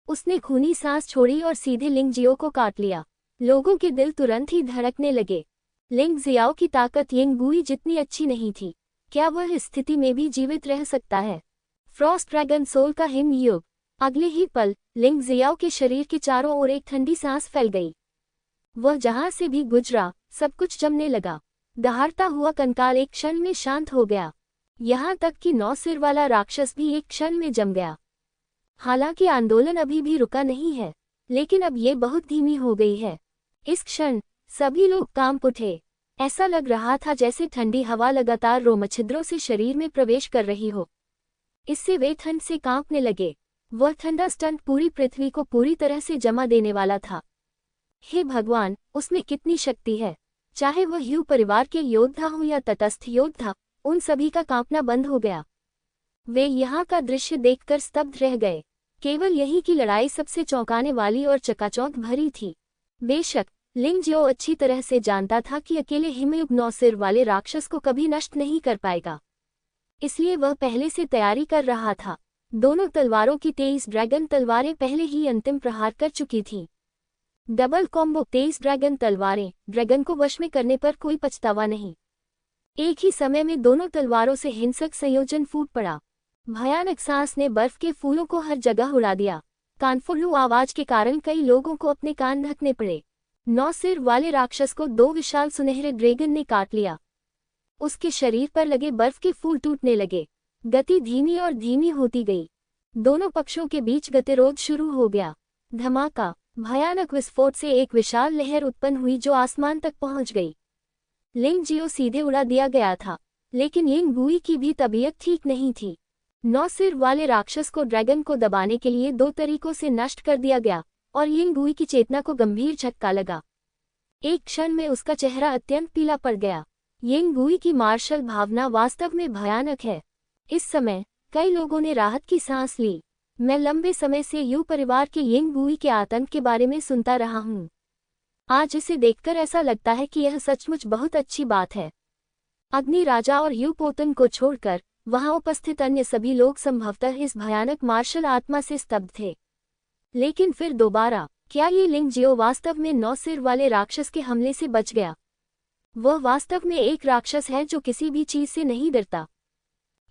उसने खूनी सांस छोड़ी और सीधे लिंग जियो को काट लिया। लोगों के दिल तुरंत ही धड़कने लगे। लिंग जियाओ की ताकत यिंग गुई जितनी अच्छी नहीं थी। क्या वह इस स्थिति में भी जीवित रह सकता है? फ्रॉस्ट ड्रैगन सोल का हिम युग। अगले ही पल लिंग जियाओ के शरीर के चारों ओर एक ठंडी सांस फैल गई। वह जहां से भी गुजरा सब कुछ जमने लगा। दहाड़ता हुआ कंकाल एक क्षण में शांत हो गया। यहाँ तक कि 9 सिर वाला राक्षस भी एक क्षण में जम गया। हालांकि आंदोलन अभी भी रुका नहीं है, लेकिन अब ये बहुत धीमी हो गई है। इस क्षण सभी लोग कांप उठे। ऐसा लग रहा था जैसे ठंडी हवा लगातार रोमछिद्रों से शरीर में प्रवेश कर रही हो। इससे वे ठंड से कांपने लगे। वह ठंडा स्टंट पूरी पृथ्वी को पूरी तरह से जमा देने वाला था। हे भगवान, उसमें कितनी शक्ति है! चाहे वह यू परिवार के योद्धा हो या तटस्थ योद्धा, उन सभी का कांपना बंद हो गया। वे यहाँ का दृश्य देखकर स्तब्ध रह गए। केवल यही की लड़ाई सबसे चौंकाने वाली और चकाचौंध भरी थी। बेशक लिंग जियो अच्छी तरह से जानता था कि अकेले हिमयुग 9 सिर वाले राक्षस को कभी नष्ट नहीं कर पाएगा, इसलिए वह पहले से तैयारी कर रहा था। दोनों तलवारों की 23 ड्रैगन तलवारें पहले ही अंतिम प्रहार कर चुकी थीं। डबल कॉम्बो 23 ड्रैगन तलवारें, ड्रैगन को वश में करने पर कोई पछतावा नहीं। एक ही समय में दोनों तलवारों से हिंसक संयोजन फूट पड़ा। भयानक सांस ने बर्फ के फूलों को हर जगह उड़ा दिया। कानफुल्लू आवाज के कारण कई लोगों को अपने कान ढकने पड़े। 9 सिर वाले राक्षस को 2 विशाल सुनहरे ड्रैगन ने काट लिया। उसके शरीर पर लगे बर्फ के फूल टूटने लगे। गति धीमी और धीमी होती गई। दोनों पक्षों के बीच गतिरोध शुरू हो गया। धमाका! भयानक विस्फोट से एक विशाल लहर उत्पन्न हुई जो आसमान तक पहुंच गई। लिंग जियो सीधे उड़ा दिया गया था, लेकिन यिंग गुई की भी तबीयत ठीक नहीं थी। 9 सिर वाले राक्षस को ड्रैगन को दबाने के लिए 2 तरीकों से नष्ट कर दिया गया और यिंग गुई की चेतना को गंभीर झटका लगा। एक क्षण में उसका चेहरा अत्यंत पीला पड़ गया। यिंग गुई की मार्शल भावना वास्तव में भयानक है। इस समय कई लोगों ने राहत की सांस ली। मैं लंबे समय से यू परिवार के यिंग गुई के आतंक के बारे में सुनता रहा हूँ। आज इसे देखकर ऐसा लगता है कि यह सचमुच बहुत अच्छी बात है। अग्नि राजा और यू पोतन को छोड़कर वहां उपस्थित अन्य सभी लोग संभवतः इस भयानक मार्शल आत्मा से स्तब्ध थे। लेकिन फिर दोबारा, क्या ये लिंग जियो वास्तव में 9 सिर वाले राक्षस के हमले से बच गया? वह वास्तव में एक राक्षस है जो किसी भी चीज से नहीं डरता।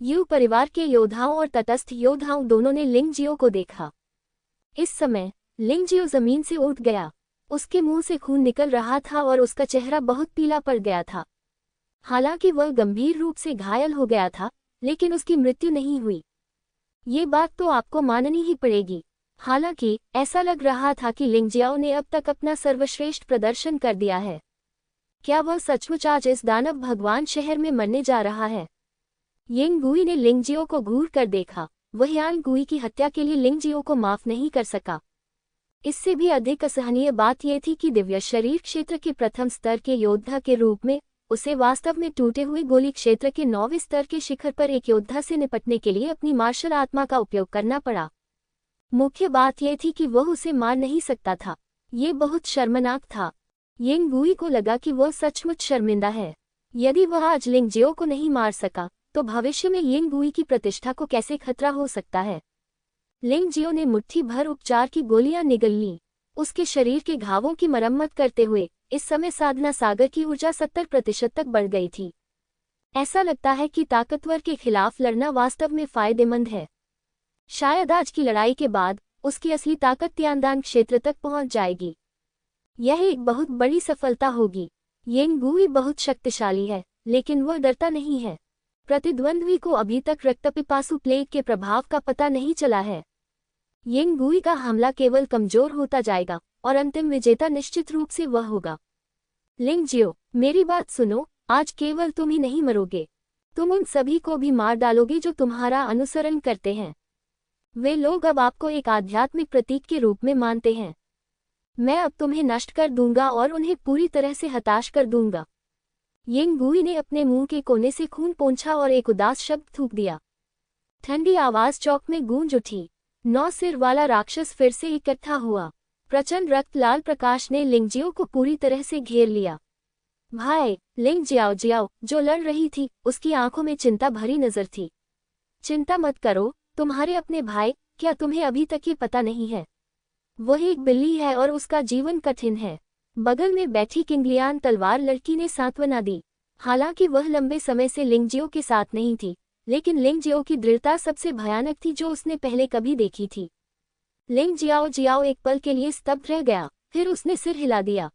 यू परिवार के योद्धाओं और तटस्थ योद्धाओं दोनों ने लिंग जियो को देखा। इस समय लिंग जियो जमीन से उठ गया। उसके मुंह से खून निकल रहा था और उसका चेहरा बहुत पीला पड़ गया था। हालांकि वह गंभीर रूप से घायल हो गया था, लेकिन उसकी मृत्यु नहीं हुई। ये बात तो आपको माननी ही पड़ेगी। हालांकि ऐसा लग रहा था कि लिंग जियो ने अब तक अपना सर्वश्रेष्ठ प्रदर्शन कर दिया है। क्या वह सचमुच आज इस दानव भगवान शहर में मरने जा रहा है? यिंग गुई ने लिंग जियो को घूर कर देखा। वह यांग गुई की हत्या के लिए लिंग जियो को माफ नहीं कर सका। इससे भी अधिक असहनीय बात यह थी कि दिव्य शरीर क्षेत्र के प्रथम स्तर के योद्धा के रूप में उसे वास्तव में टूटे हुए गोली क्षेत्र के 9वें स्तर के शिखर पर एक योद्धा से निपटने के लिए अपनी मार्शल आत्मा का उपयोग करना पड़ा। मुख्य बात यह थी कि वह उसे मार नहीं सकता था। ये बहुत शर्मनाक था। यिंग गुई को लगा कि वह सचमुच शर्मिंदा है। यदि वह आज लिंग जियो को नहीं मार सका, तो भविष्य में यिंग गुई की प्रतिष्ठा को कैसे खतरा हो सकता है? लिंग जियो ने मुट्ठी भर उपचार की गोलियां निगल लीं। उसके शरीर के घावों की मरम्मत करते हुए इस समय साधना सागर की ऊर्जा 70% तक बढ़ गई थी। ऐसा लगता है कि ताकतवर के खिलाफ लड़ना वास्तव में फायदेमंद है। शायद आज की लड़ाई के बाद उसकी असली ताकत तियानदान क्षेत्र तक पहुंच जाएगी। यह एक बहुत बड़ी सफलता होगी। यिंग गुई बहुत शक्तिशाली है, लेकिन वह डरता नहीं है। प्रतिद्वंद्वी को अभी तक रक्तपिपासु प्लेग के प्रभाव का पता नहीं चला है। यिंग गुई का हमला केवल कमजोर होता जाएगा और अंतिम विजेता निश्चित रूप से वह होगा। लिंग जियो, मेरी बात सुनो, आज केवल तुम ही नहीं मरोगे, तुम उन सभी को भी मार डालोगे जो तुम्हारा अनुसरण करते हैं। वे लोग अब आपको एक आध्यात्मिक प्रतीक के रूप में मानते हैं। मैं अब तुम्हें नष्ट कर दूंगा और उन्हें पूरी तरह से हताश कर दूंगा। यिंग गुई ने अपने मुंह के कोने से खून पोंछा और एक उदास शब्द थूक दिया। ठंडी आवाज चौक में गूंज उठी। 9 सिर वाला राक्षस फिर से इकट्ठा हुआ। प्रचंड रक्त लाल प्रकाश ने लिंग जियो को पूरी तरह से घेर लिया। भाई, लिंग जियाओ जियाओ जो लड़ रही थी, उसकी आंखों में चिंता भरी नजर थी। चिंता मत करो, तुम्हारे अपने भाई, क्या तुम्हें अभी तक ये पता नहीं है? वह एक बिल्ली है और उसका जीवन कठिन है। बगल में बैठी किंगलियान तलवार लड़की ने सांत्वना दी। हालांकि वह लंबे समय से लिंग जियो के साथ नहीं थी, लेकिन लिंग जियो की दृढ़ता सबसे भयानक थी जो उसने पहले कभी देखी थी। लिंग जियाओ जियाओ एक पल के लिए स्तब्ध रह गया, फिर उसने सिर हिला दिया।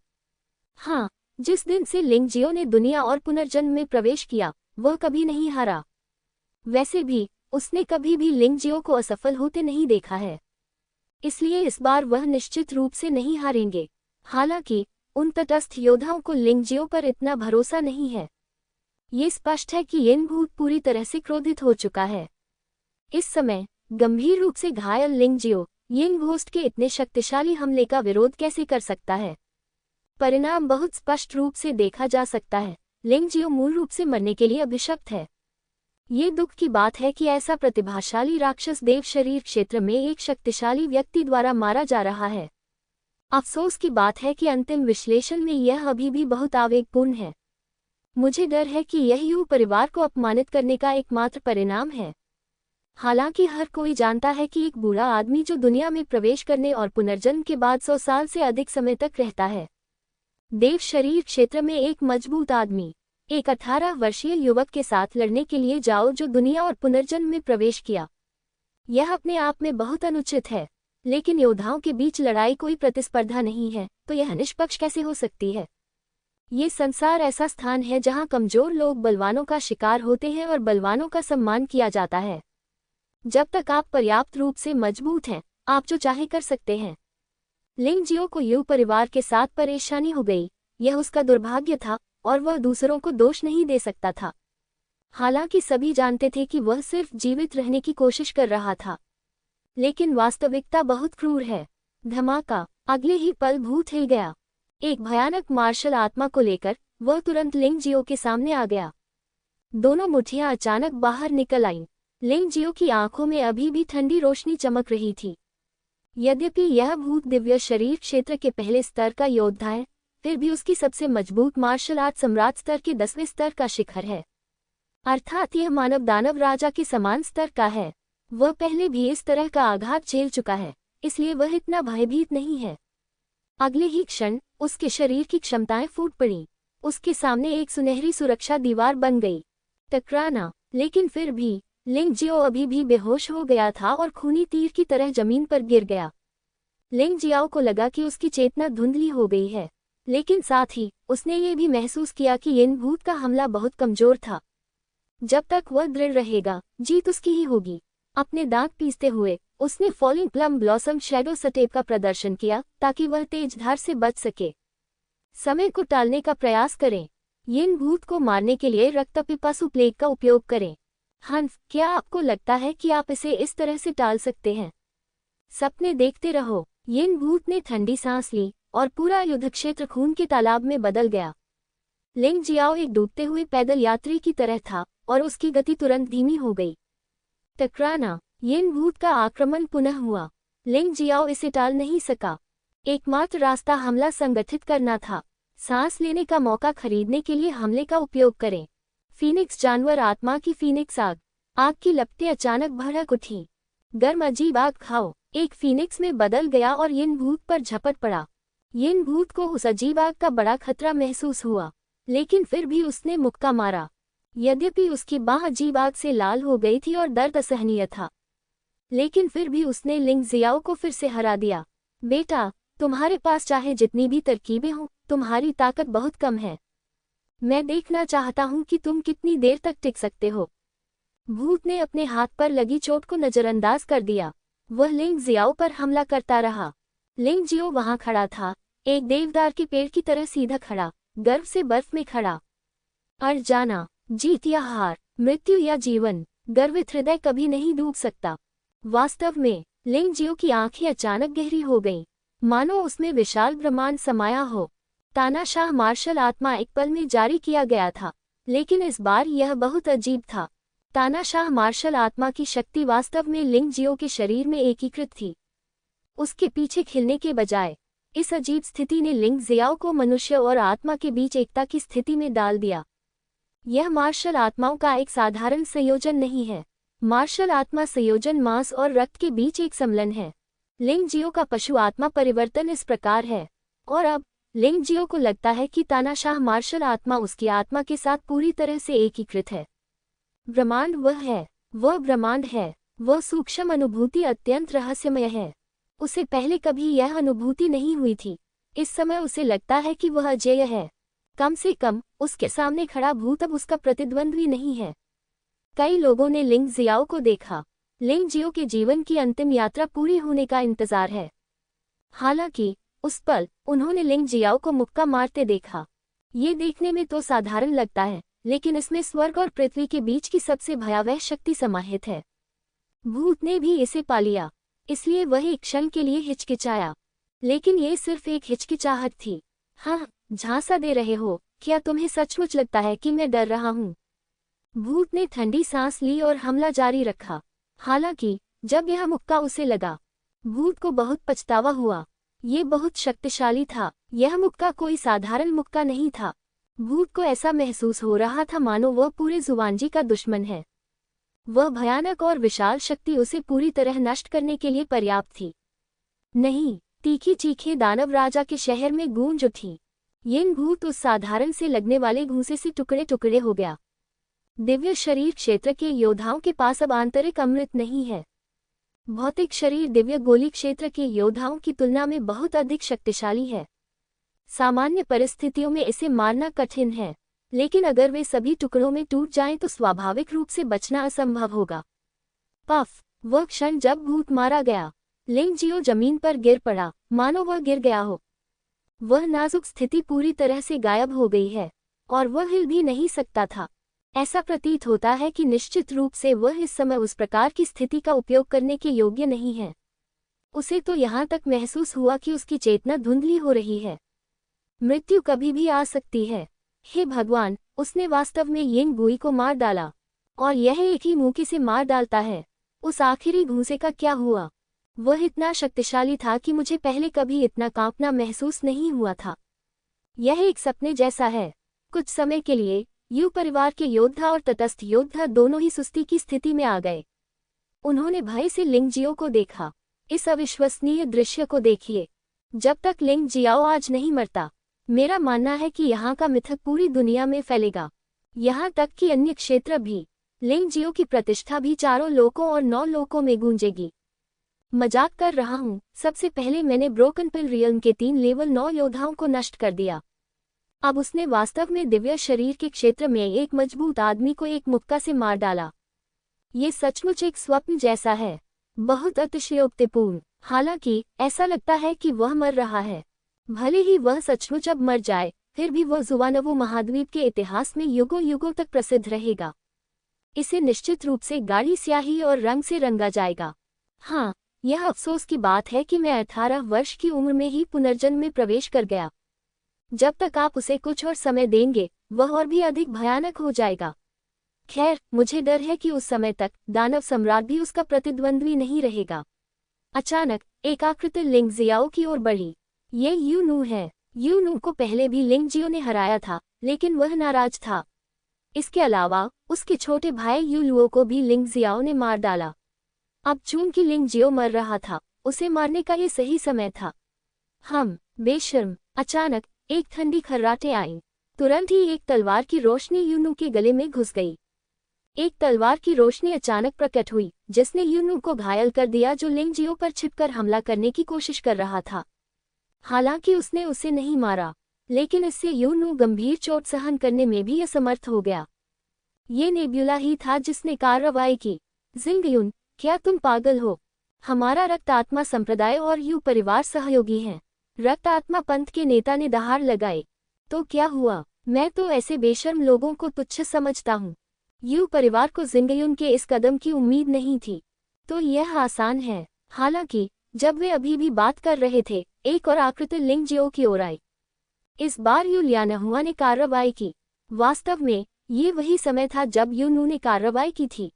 हाँ, जिस दिन से लिंग जियो ने दुनिया और पुनर्जन्म में प्रवेश किया, वह कभी नहीं हारा। वैसे भी उसने कभी भी लिंग जियो को असफल होते नहीं देखा है, इसलिए इस बार वह निश्चित रूप से नहीं हारेंगे। हालांकि उन तटस्थ योद्धाओं को लिंग जियो पर इतना भरोसा नहीं है। ये स्पष्ट है कि यिन भूत पूरी तरह से क्रोधित हो चुका है। इस समय गंभीर रूप से घायल लिंग जियो यिन घोस्ट के इतने शक्तिशाली हमले का विरोध कैसे कर सकता है? परिणाम बहुत स्पष्ट रूप से देखा जा सकता है। लिंग जियो मूल रूप से मरने के लिए अभिशप्त है। ये दुख की बात है कि ऐसा प्रतिभाशाली राक्षस देव शरीर क्षेत्र में एक शक्तिशाली व्यक्ति द्वारा मारा जा रहा है। अफसोस की बात है कि अंतिम विश्लेषण में यह अभी भी बहुत आवेगपूर्ण है। मुझे डर है कि यह यू परिवार को अपमानित करने का एकमात्र परिणाम है। हालांकि हर कोई जानता है कि एक बूढ़ा आदमी जो दुनिया में प्रवेश करने और पुनर्जन्म के बाद 100 साल से अधिक समय तक रहता है, देव शरीर क्षेत्र में एक मजबूत आदमी, एक 18 वर्षीय युवक के साथ लड़ने के लिए जाओ जो दुनिया और पुनर्जन्म में प्रवेश किया। यह अपने आप में बहुत अनुचित है, लेकिन योद्धाओं के बीच लड़ाई कोई प्रतिस्पर्धा नहीं है, तो यह निष्पक्ष कैसे हो सकती है? ये संसार ऐसा स्थान है जहां कमजोर लोग बलवानों का शिकार होते हैं और बलवानों का सम्मान किया जाता है। जब तक आप पर्याप्त रूप से मजबूत हैं, आप जो चाहे कर सकते हैं। लिंग जियो को यू परिवार के साथ परेशानी हो गई, यह उसका दुर्भाग्य था और वह दूसरों को दोष नहीं दे सकता था। हालांकि सभी जानते थे कि वह सिर्फ जीवित रहने की कोशिश कर रहा था, लेकिन वास्तविकता बहुत क्रूर है। धमाका! अगले ही पल भूत हिल गया। एक भयानक मार्शल आत्मा को लेकर वह तुरंत लिंग जियो के सामने आ गया। दोनों मुठ्ठियां अचानक बाहर निकल आईं। लिंग जियो की आंखों में अभी भी ठंडी रोशनी चमक रही थी। यद्यपि यह भूत दिव्य शरीर क्षेत्र के पहले स्तर का योद्धा है, फिर भी उसकी सबसे मजबूत मार्शल आर्ट सम्राट स्तर के 10वें स्तर का शिखर है। अर्थात यह मानव दानव राजा के समान स्तर का है। वह पहले भी इस तरह का आघात झेल चुका है, इसलिए वह इतना भयभीत नहीं है। अगले ही क्षण उसके शरीर की क्षमताएं फूट पड़ीं। उसके सामने एक सुनहरी सुरक्षा दीवार बन गई। टकराना! लेकिन फिर भी लिंग जियो अभी भी बेहोश हो गया था और खूनी तीर की तरह जमीन पर गिर गया। लिंग जियाओ को लगा कि उसकी चेतना धुंधली हो गई है, लेकिन साथ ही उसने ये भी महसूस किया कि यिन भूत का हमला बहुत कमजोर था। जब तक वह दृढ़ रहेगा, जीत उसकी ही होगी। अपने दांत पीसते हुए उसने falling plum blossom shadow step का प्रदर्शन किया ताकि वह तेज धार से बच सके। समय को टालने का प्रयास करें। यिन भूत को मारने के लिए रक्तपिपासु प्लेग का उपयोग करें। हंफ, क्या आपको लगता है कि आप इसे इस तरह से टाल सकते हैं? सपने देखते रहो। यिन भूत ने ठंडी सांस ली और पूरा युद्ध क्षेत्र खून के तालाब में बदल गया। लिंग जियाओ एक डूबते हुए पैदल यात्री की तरह था और उसकी गति तुरंत धीमी हो गई। टकराना! यिन भूत का आक्रमण पुनः हुआ। लिंग जियाओ इसे टाल नहीं सका। एकमात्र रास्ता हमला संगठित करना था। सांस लेने का मौका खरीदने के लिए हमले का उपयोग करें। फीनिक्स जानवर आत्मा की फीनिक्स आग। आग की लपटें अचानक भड़क उठीं। गर्म अजीब आग खाओ एक फीनिक्स में बदल गया और यिन भूत पर झपट पड़ा। यिन भूत को उस अजीब आग का बड़ा खतरा महसूस हुआ, लेकिन फिर भी उसने मुक्का मारा। यद्यपि उसकी बाह अजीब आग से लाल हो गई थी और दर्द असहनीय था, लेकिन फिर भी उसने लिंग जियाओ को फिर से हरा दिया। बेटा, तुम्हारे पास चाहे जितनी भी तरकीबें हों, तुम्हारी ताकत बहुत कम है। मैं देखना चाहता हूं कि तुम कितनी देर तक टिक सकते हो। भूत ने अपने हाथ पर लगी चोट को नजरअंदाज कर दिया। वह लिंग जियाओ पर हमला करता रहा। लिंग जियो वहां खड़ा था, एक देवदार के पेड़ की तरह सीधा खड़ा, गर्व से बर्फ में खड़ा। अड़ जाना, जीत या हार, मृत्यु या जीवन, गर्वित हृदय कभी नहीं डूब सकता। वास्तव में लिंग जियो की आंखें अचानक गहरी हो गईं, मानो उसमें विशाल ब्रह्मांड समाया हो। तानाशाह मार्शल आत्मा एक पल में जारी किया गया था, लेकिन इस बार यह बहुत अजीब था। तानाशाह मार्शल आत्मा की शक्ति वास्तव में लिंग जियो के शरीर में एकीकृत थी। उसके पीछे खिलने के बजाय इस अजीब स्थिति ने लिंग जियाओ को मनुष्य और आत्मा के बीच एकता की स्थिति में डाल दिया। यह मार्शल आत्माओं का एक साधारण संयोजन नहीं है। मार्शल आत्मा संयोजन मांस और रक्त के बीच एक सम्मिलन है। लिंग जियो का पशु आत्मा परिवर्तन इस प्रकार है, और अब लिंग जियो को लगता है कि तानाशाह मार्शल आत्मा उसकी आत्मा के साथ पूरी तरह से एकीकृत है। ब्रह्मांड वह है, वह ब्रह्मांड है, वह सूक्ष्म अनुभूति अत्यंत रहस्यमय है। उसे पहले कभी यह अनुभूति नहीं हुई थी। इस समय उसे लगता है कि वह अजेय है। कम से कम उसके सामने खड़ा भूत अब उसका प्रतिद्वंद्वी नहीं है। कई लोगों ने लिंग जियाओ को देखा। लिंग जियो के जीवन की अंतिम यात्रा पूरी होने का इंतजार है। हालांकि उस पल उन्होंने लिंग जियाओ को मुक्का मारते देखा। ये देखने में तो साधारण लगता है, लेकिन इसमें स्वर्ग और पृथ्वी के बीच की सबसे भयावह शक्ति समाहित है। भूत ने भी इसे पा लिया, इसलिए वह एक क्षण के लिए हिचकिचाया, लेकिन ये सिर्फ एक हिचकिचाहट थी। हाँ, झांसा दे रहे हो, क्या तुम्हें सचमुच लगता है कि मैं डर रहा हूँ? भूत ने ठंडी सांस ली और हमला जारी रखा। हालांकि जब यह मुक्का उसे लगा, भूत को बहुत पछतावा हुआ। ये बहुत शक्तिशाली था। यह मुक्का कोई साधारण मुक्का नहीं था। भूत को ऐसा महसूस हो रहा था मानो वह पूरे जुवानजी का दुश्मन है। वह भयानक और विशाल शक्ति उसे पूरी तरह नष्ट करने के लिए पर्याप्त थी। नहीं, तीखी चीखें दानव राजा के शहर में गूंज उठी। यिन भूत उस साधारण से लगने वाले घूंसे से टुकड़े टुकड़े हो गया। दिव्य शरीर क्षेत्र के योद्धाओं के पास अब आंतरिक अमृत नहीं है। भौतिक शरीर दिव्य गोली क्षेत्र के योद्धाओं की तुलना में बहुत अधिक शक्तिशाली है। सामान्य परिस्थितियों में इसे मारना कठिन है, लेकिन अगर वे सभी टुकड़ों में टूट जाएं तो स्वाभाविक रूप से बचना असंभव होगा। पफ! वह क्षण जब भूत मारा गया, लिंग जियो जमीन पर गिर पड़ा, मानो वह गिर गया हो। वह नाजुक स्थिति पूरी तरह से गायब हो गई है और वह हिल भी नहीं सकता था। ऐसा प्रतीत होता है कि निश्चित रूप से वह इस समय उस प्रकार की स्थिति का उपयोग करने के योग्य नहीं है। उसे तो यहाँ तक महसूस हुआ कि उसकी चेतना धुंधली हो रही है। मृत्यु कभी भी आ सकती है। हे भगवान, उसने वास्तव में यिंग गुई को मार डाला, और यह एक ही मुंह से मार डालता है। उस आखिरी घूंसे का क्या हुआ? वह इतना शक्तिशाली था कि मुझे पहले कभी इतना कांपना महसूस नहीं हुआ था। यह एक सपने जैसा है। कुछ समय के लिए यू परिवार के योद्धा और तटस्थ योद्धा दोनों ही सुस्ती की स्थिति में आ गए। उन्होंने भय से लिंग जियो को देखा। इस अविश्वसनीय दृश्य को देखिए। जब तक लिंग जियाओ आज नहीं मरता, मेरा मानना है कि यहाँ का मिथक पूरी दुनिया में फैलेगा, यहाँ तक कि अन्य क्षेत्र भी। लिंग जियो की प्रतिष्ठा भी चारों लोकों और 9 लोकों में गूंजेगी। मजाक कर रहा हूँ। सबसे पहले मैंने ब्रोकन पिल रियल्म के 3 लेवल 9 योद्धाओं को नष्ट कर दिया। अब उसने वास्तव में दिव्य शरीर के क्षेत्र में एक मजबूत आदमी को एक मुक्का से मार डाला। ये सचमुच एक स्वप्न जैसा है, बहुत अतिशयोक्तिपूर्ण। हालांकि ऐसा लगता है कि वह मर रहा है। भले ही वह सचमुच अब मर जाए, फिर भी वह जुवानवो महाद्वीप के इतिहास में युगों युगों तक प्रसिद्ध रहेगा। इसे निश्चित रूप से गाढ़ी स्याही और रंग से रंगा जाएगा। हाँ, यह अफसोस की बात है कि मैं 18 वर्ष की उम्र में ही पुनर्जन्म में प्रवेश कर गया। जब तक आप उसे कुछ और समय देंगे, वह और भी अधिक भयानक हो जाएगा। खैर, मुझे डर है कि उस समय तक दानव सम्राट भी उसका प्रतिद्वंद्वी नहीं रहेगा। अचानक एक आकृति लिंग जियाओ की ओर बढ़ी। ये यू नू है। यू नू को पहले भी लिंग जियो ने हराया था, लेकिन वह नाराज था। इसके अलावा उसके छोटे भाई यू लुओ को भी लिंग जियाओ ने मार डाला। अब चूंकि लिंग जियो मर रहा था, उसे मारने का ये सही समय था। बेशर्म! अचानक एक ठंडी खर्राटे आईं। तुरंत ही एक तलवार की रोशनी यूनू के गले में घुस गई। एक तलवार की रोशनी अचानक प्रकट हुई, जिसने यूनू को घायल कर दिया, जो लिंग जियो पर छिपकर हमला करने की कोशिश कर रहा था। हालांकि उसने उसे नहीं मारा, लेकिन इससे यूनू गंभीर चोट सहन करने में भी असमर्थ हो गया। ये नेब्युला ही था जिसने कार्रवाई की। जिंगयुन, क्या तुम पागल हो? हमारा रक्त आत्मा संप्रदाय और यू परिवार सहयोगी हैं। रक्त आत्मा पंथ के नेता ने दहाड़ लगाई। तो क्या हुआ? मैं तो ऐसे बेशर्म लोगों को तुच्छ समझता हूँ। यू परिवार को जिंगयुन के इस कदम की उम्मीद नहीं थी। तो यह आसान है। हालांकि जब वे अभी भी बात कर रहे थे, एक और आकृति लिंग जियो की ओर आई। इस बार यू लियानहुआ ने कार्रवाई की। वास्तव में ये वही समय था जब यू नू ने कार्रवाई की थी।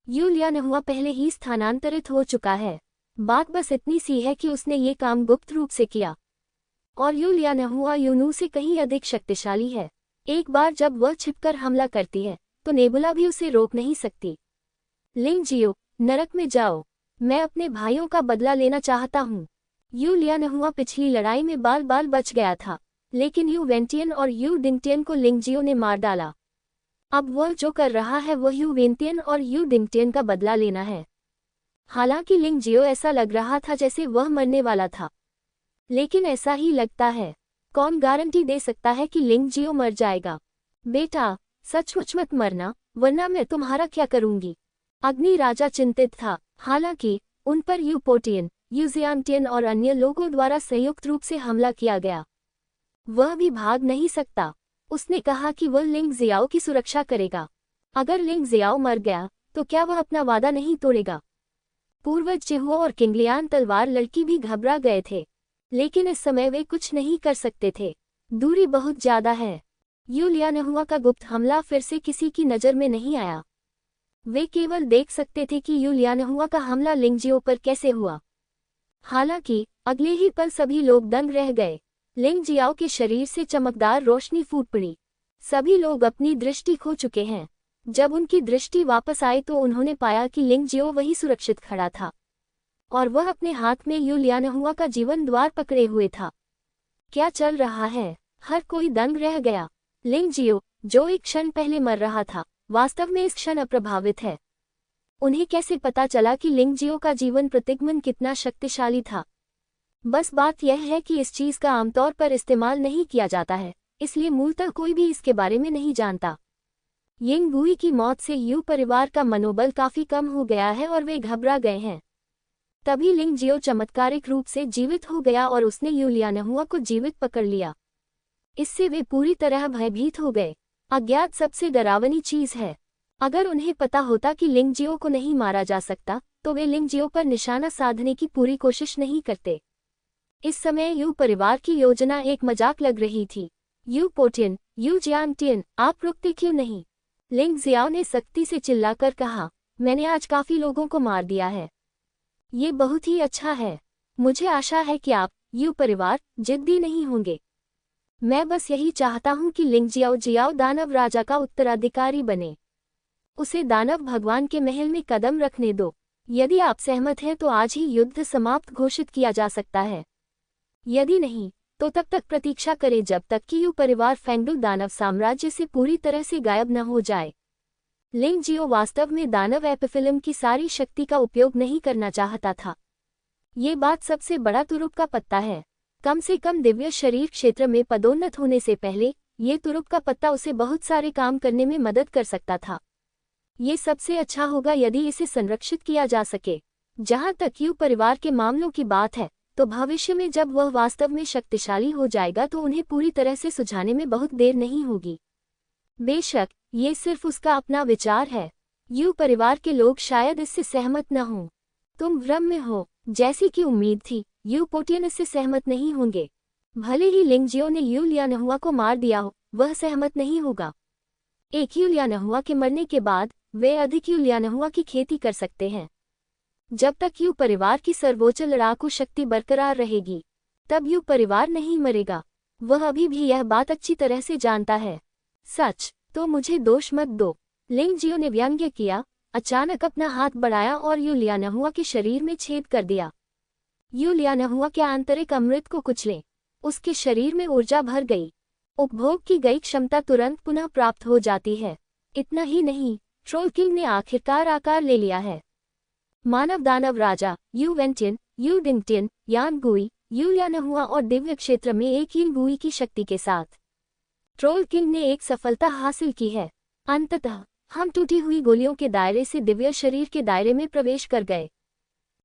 यू लियानहुआ पहले ही स्थानांतरित हो चुका है। बात बस इतनी सी है कि उसने ये काम गुप्त रूप से किया, और यू लियानहुआ यूनू से कहीं अधिक शक्तिशाली है। एक बार जब वह छिपकर हमला करती है, तो नेबुला भी उसे रोक नहीं सकती। लिंग जियो, नरक में जाओ। मैं अपने भाइयों का बदला लेना चाहता हूँ। यू लियानहुआ पिछली लड़ाई में बाल बाल बच गया था, लेकिन यू वेंटियन और यू डिंगटियन को लिंग जियो ने मार डाला। अब वह जो कर रहा है वह यू वेंटियन और यू डिंगटियन का बदला लेना है। हालांकि लिंग जियो ऐसा लग रहा था जैसे वह मरने वाला था, लेकिन ऐसा ही लगता है। कौन गारंटी दे सकता है कि लिंग जियो मर जाएगा? बेटा, सचमुच मत मरना, वरना मैं तुम्हारा क्या करूंगी? अग्नि राजा चिंतित था। हालांकि उन पर यू पोटियन, यू जियांगटियन और अन्य लोगों द्वारा संयुक्त रूप से हमला किया गया। वह भी भाग नहीं सकता। उसने कहा कि वह लिंग जियाओ की सुरक्षा करेगा। अगर लिंग जियाओ मर गया तो क्या वह अपना वादा नहीं तोड़ेगा? पूर्वज चिहुओ और किंगलियान तलवार लड़की भी घबरा गए थे, लेकिन इस समय वे कुछ नहीं कर सकते थे। दूरी बहुत ज्यादा है। यू लियानहुआ का गुप्त हमला फिर से किसी की नज़र में नहीं आया। वे केवल देख सकते थे कि यू लियानहुआ का हमला लिंगजियो पर कैसे हुआ। हालांकि अगले ही पल सभी लोग दंग रह गए। लिंग जियाओ के शरीर से चमकदार रोशनी फूट पड़ी। सभी लोग अपनी दृष्टि खो चुके हैं। जब उनकी दृष्टि वापस आई तो उन्होंने पाया कि लिंग जियो वही सुरक्षित खड़ा था और वह अपने हाथ में यू लियानहुआ का जीवन द्वार पकड़े हुए था। क्या चल रहा है? हर कोई दंग रह गया। लिंग जियो, जो एक क्षण पहले मर रहा था, वास्तव में इस क्षण अप्रभावित है। उन्हें कैसे पता चला कि लिंग जियो का जीवन प्रतिगमन कितना शक्तिशाली था? बस बात यह है कि इस चीज का आमतौर पर इस्तेमाल नहीं किया जाता है, इसलिए मूलतः कोई भी इसके बारे में नहीं जानता। यिंग गुई की मौत से यू परिवार का मनोबल काफी कम हो गया है और वे घबरा गए हैं। तभी लिंग जियो चमत्कारिक रूप से जीवित हो गया और उसने यू लियानहुआ को जीवित पकड़ लिया। इससे वे पूरी तरह भयभीत हो गए। अज्ञात सबसे डरावनी चीज है। अगर उन्हें पता होता कि लिंग जियो को नहीं मारा जा सकता तो वे लिंग जियो पर निशाना साधने की पूरी कोशिश नहीं करते। इस समय यू परिवार की योजना एक मजाक लग रही थी। यू पोटियन, यू जियांगटियन, आप रुकते क्यों नहीं? लिंग जियाओ ने सख्ती से चिल्लाकर कहा, मैंने आज काफी लोगों को मार दिया है। ये बहुत ही अच्छा है। मुझे आशा है कि आप, यू परिवार, जिद्दी नहीं होंगे। मैं बस यही चाहता हूं कि लिंग जियाओ जियाओ दानव राजा का उत्तराधिकारी बने। उसे दानव भगवान के महल में कदम रखने दो। यदि आप सहमत हैं तो आज ही युद्ध समाप्त घोषित किया जा सकता है। यदि नहीं तो तब तक प्रतीक्षा करें जब तक कि यू परिवार फेंगडू दानव साम्राज्य से पूरी तरह से गायब न हो जाए। लिंग जियो वास्तव में दानव एपिफिल्म की सारी शक्ति का उपयोग नहीं करना चाहता था। ये बात सबसे बड़ा तुरुप का पत्ता है। कम से कम दिव्य शरीर क्षेत्र में पदोन्नत होने से पहले ये तुरुप का पत्ता उसे बहुत सारे काम करने में मदद कर सकता था। ये सबसे अच्छा होगा यदि इसे संरक्षित किया जा सके। जहां तक यू परिवार के मामलों की बात है तो भविष्य में जब वह वास्तव में शक्तिशाली हो जाएगा तो उन्हें पूरी तरह से सुझाने में बहुत देर नहीं होगी। बेशक ये सिर्फ उसका अपना विचार है। यू परिवार के लोग शायद इससे सहमत न हों। तुम भ्रम में हो, जैसी कि उम्मीद थी। यू पोटियन इससे सहमत नहीं होंगे। भले ही लिंग जियो ने यू लियानहुआ को मार दिया हो, वह सहमत नहीं होगा। एक यू लियानहुआ के मरने के बाद वे अधिक यू लियानहुआ की खेती कर सकते हैं। जब तक यू परिवार की सर्वोच्च लड़ाकू शक्ति बरकरार रहेगी तब यू परिवार नहीं मरेगा। वह अभी भी यह बात अच्छी तरह से जानता है। सच तो मुझे दोष मत दो, लिंग जियो ने व्यंग्य किया, अचानक अपना हाथ बढ़ाया और यू लियानहुआ के शरीर में छेद कर दिया। यू लियानहुआ के आंतरिक अमृत को कुचले। उसके शरीर में ऊर्जा भर गई। उपभोग की गई क्षमता तुरंत पुनः प्राप्त हो जाती है। इतना ही नहीं, ट्रोल किंग ने आखिरकार आकार ले लिया है। मानव दानव राजा यू वेंटियन, यू डिंगटियन, यान गुई, यू लियानहुआ और दिव्य क्षेत्र में एक यिंग गुई की शक्ति के साथ ट्रोल किंग ने एक सफलता हासिल की है। अंततः हम टूटी हुई गोलियों के दायरे से दिव्य शरीर के दायरे में प्रवेश कर गए।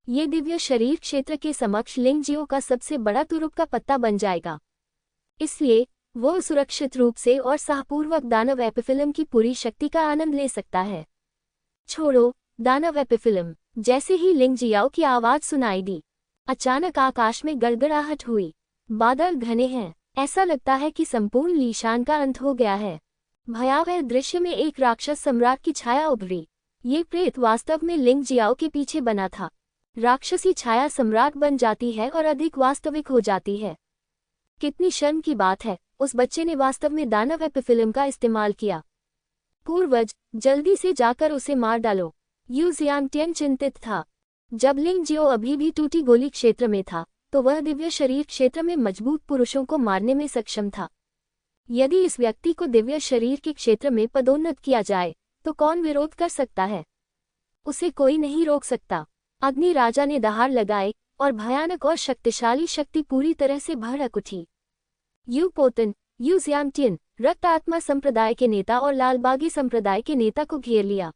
ये दिव्य शरीर क्षेत्र के समक्ष लिंग जियो का सबसे बड़ा तुरुप का पत्ता बन जाएगा। इसलिए वो सुरक्षित रूप से और साहपूर्वक दानव एपिफिल्म की पूरी शक्ति का आनंद ले सकता है। छोड़ो दानव एपिफिल्म। जैसे ही लिंग जियाओ की आवाज सुनाई दी, अचानक आकाश में गड़गड़ाहट हुई। बादल घने हैं। ऐसा लगता है कि संपूर्ण लीशान का अंत हो गया है। भयावह दृश्य में एक राक्षस सम्राट की छाया उभरी। ये प्रेत वास्तव में लिंग जियाओ के पीछे बना था। राक्षसी छाया सम्राट बन जाती है और अधिक वास्तविक हो जाती है। कितनी शर्म की बात है, उस बच्चे ने वास्तव में दानव एपिफिल्म का इस्तेमाल किया। पूर्वज, जल्दी से जाकर उसे मार डालो। यू जियांगटियन चिंतित था। जब लिंग जियो अभी भी टूटी गोली क्षेत्र में था तो वह दिव्य शरीर क्षेत्र में मजबूत पुरुषों को मारने में सक्षम था। यदि इस व्यक्ति को दिव्य शरीर के क्षेत्र में पदोन्नत किया जाए तो कौन विरोध कर सकता है? उसे कोई नहीं रोक सकता। अग्नि राजा ने दहाड़ लगाए और भयानक और शक्तिशाली शक्ति पूरी तरह से भड़क उठी। यू पोतन, यू जियांगटियन, रक्त आत्मा संप्रदाय के नेता और लालबागी संप्रदाय के नेता को घेर लिया।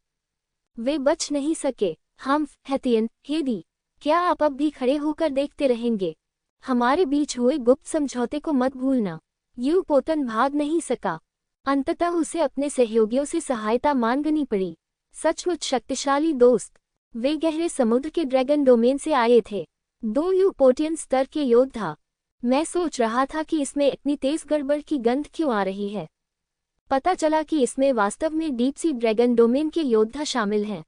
वे बच नहीं सके। हम हेतियन, हेदी, क्या आप अब भी खड़े होकर देखते रहेंगे? हमारे बीच हुए गुप्त समझौते को मत भूलना। यू पोतन भाग नहीं सका। अंततः उसे अपने सहयोगियों से सहायता मांगनी पड़ी। सचमुच शक्तिशाली दोस्त। वे गहरे समुद्र के ड्रैगन डोमेन से आए थे। 2 यूपोटियन स्तर के योद्धा। मैं सोच रहा था कि इसमें इतनी तेज गड़बड़ की गंध क्यों आ रही है। पता चला कि इसमें वास्तव में डीप सी ड्रैगन डोमेन के योद्धा शामिल हैं।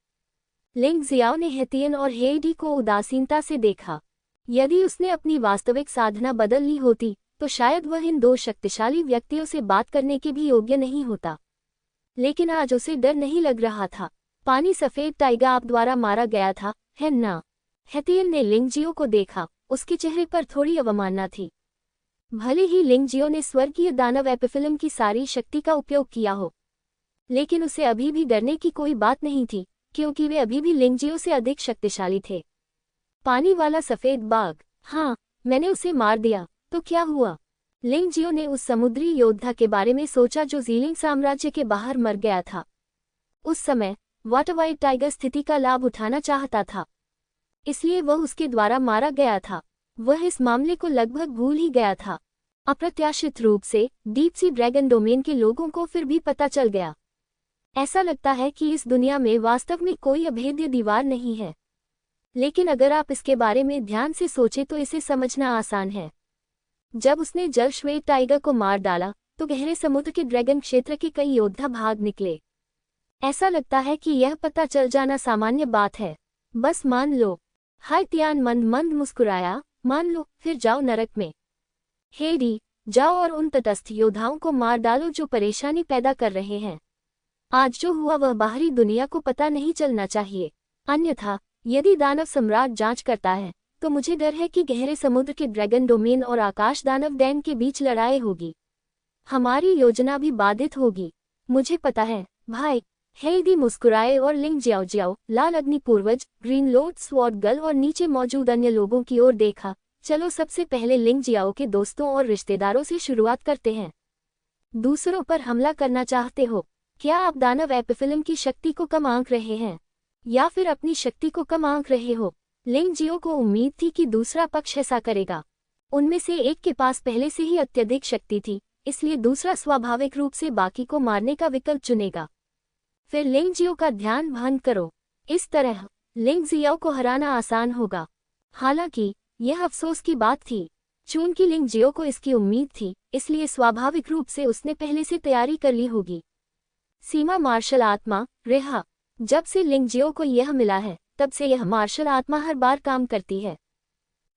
लिंग जियाओ ने हेतियन और हेईडी को उदासीनता से देखा। यदि उसने अपनी वास्तविक साधना बदल ली होती तो शायद वह इन 2 शक्तिशाली व्यक्तियों से बात करने के भी योग्य नहीं होता। लेकिन आज उसे डर नहीं लग रहा था। पानी सफेद टाइगर आप द्वारा मारा गया था, है ना? हेतियन ने लिंगजियो को देखा। उसके चेहरे पर थोड़ी अवमानना थी। भले ही लिंगजियो ने स्वर्गीय दानव एपिफिलम की सारी शक्ति का उपयोग किया हो, लेकिन उसे अभी भी डरने की कोई बात नहीं थी, क्योंकि वे अभी भी लिंगजियो से अधिक शक्तिशाली थे। पानी वाला सफेद बाघ। हाँ, मैंने उसे मार दिया, तो क्या हुआ? लिंगजियो ने उस समुद्री योद्धा के बारे में सोचा जो ज़ीलिंग साम्राज्य के बाहर मर गया था। उस समय वाटरवाइट टाइगर स्थिति का लाभ उठाना चाहता था, इसलिए वह उसके द्वारा मारा गया था। वह इस मामले को लगभग भूल ही गया था। अप्रत्याशित रूप से डीप सी ड्रैगन डोमेन के लोगों को फिर भी पता चल गया। ऐसा लगता है कि इस दुनिया में वास्तव में कोई अभेद्य दीवार नहीं है, लेकिन अगर आप इसके बारे में ध्यान से सोचें तो इसे समझना आसान है। जब उसने जल श्वेत टाइगर को मार डाला तो गहरे समुद्र के ड्रैगन क्षेत्र के कई योद्धा भाग निकले। ऐसा लगता है कि यह पता चल जाना सामान्य बात है। बस मान लो। हेतियन मंद मंद मुस्कुराया। मान लो, फिर जाओ नरक में। हेईडी, जाओ और उन तटस्थ योद्धाओं को मार डालो जो परेशानी पैदा कर रहे हैं। आज जो हुआ वह बाहरी दुनिया को पता नहीं चलना चाहिए, अन्यथा यदि दानव सम्राट जांच करता है तो मुझे डर है कि गहरे समुद्र के ड्रैगन डोमेन और आकाश दानव डैन के बीच लड़ाई होगी। हमारी योजना भी बाधित होगी। मुझे पता है, भाई। हेईडी मुस्कुराए और लिंग जियाओ, लाल अग्नि पूर्वज, ग्रीन लॉर्ड स्वॉर्ड गर्ल और नीचे मौजूद अन्य लोगों की ओर देखा। चलो सबसे पहले लिंग जियाओ के दोस्तों और रिश्तेदारों से शुरुआत करते हैं। दूसरों पर हमला करना चाहते हो? क्या आप दानव एपिफिलम की शक्ति को कम आंक रहे हैं, या फिर अपनी शक्ति को कम आंक रहे हो? लिंगजियो को उम्मीद थी कि दूसरा पक्ष ऐसा करेगा। उनमें से एक के पास पहले से ही अत्यधिक शक्ति थी, इसलिए दूसरा स्वाभाविक रूप से बाकी को मारने का विकल्प चुनेगा। फिर लिंगजियो का ध्यान भंग करो। इस तरह लिंगजियो को हराना आसान होगा। हालांकि यह अफसोस की बात थी, चूंकि लिंगजियो को इसकी उम्मीद थी, इसलिए स्वाभाविक रूप से उसने पहले से तैयारी कर ली होगी। सीमा मार्शल आत्मा रेहा। जब से लिंगजियो को यह मिला है तब से यह मार्शल आत्मा हर बार काम करती है।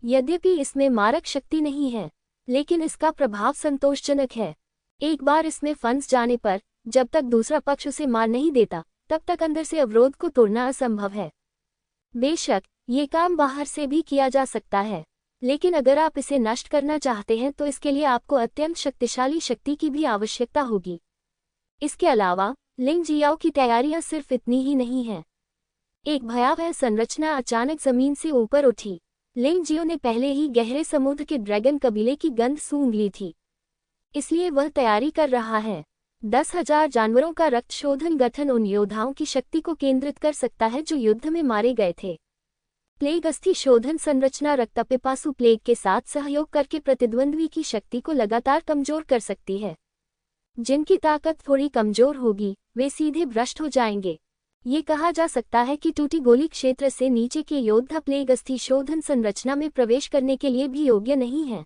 यद्यपि इसमें मारक शक्ति नहीं है, लेकिन इसका प्रभाव संतोषजनक है। एक बार इसमें फंस जाने पर जब तक दूसरा पक्ष उसे मार नहीं देता तब तक अंदर से अवरोध को तोड़ना असंभव है। बेशक ये काम बाहर से भी किया जा सकता है, लेकिन अगर आप इसे नष्ट करना चाहते हैं तो इसके लिए आपको अत्यंत शक्तिशाली शक्ति की भी आवश्यकता होगी। इसके अलावा लिंगजियाओ की तैयारियां सिर्फ इतनी ही नहीं हैं। एक भयावह संरचना अचानक जमीन से ऊपर उठी। लिंगजियो ने पहले ही गहरे समुद्र के ड्रैगन कबीले की गंध सूंघ ली थी, इसलिए वह तैयारी कर रहा है। 10,000 जानवरों का रक्त शोधन गठन उन योद्धाओं की शक्ति को केंद्रित कर सकता है जो युद्ध में मारे गए थे। प्लेग अस्थि शोधन संरचना रक्तपिपासु प्लेग के साथ सहयोग करके प्रतिद्वंद्वी की शक्ति को लगातार कमजोर कर सकती है। जिनकी ताकत थोड़ी कमजोर होगी वे सीधे भ्रष्ट हो जाएंगे। ये कहा जा सकता है कि टूटी गोली क्षेत्र से नीचे के योद्धा प्लेग अस्थि शोधन संरचना में प्रवेश करने के लिए भी योग्य नहीं है।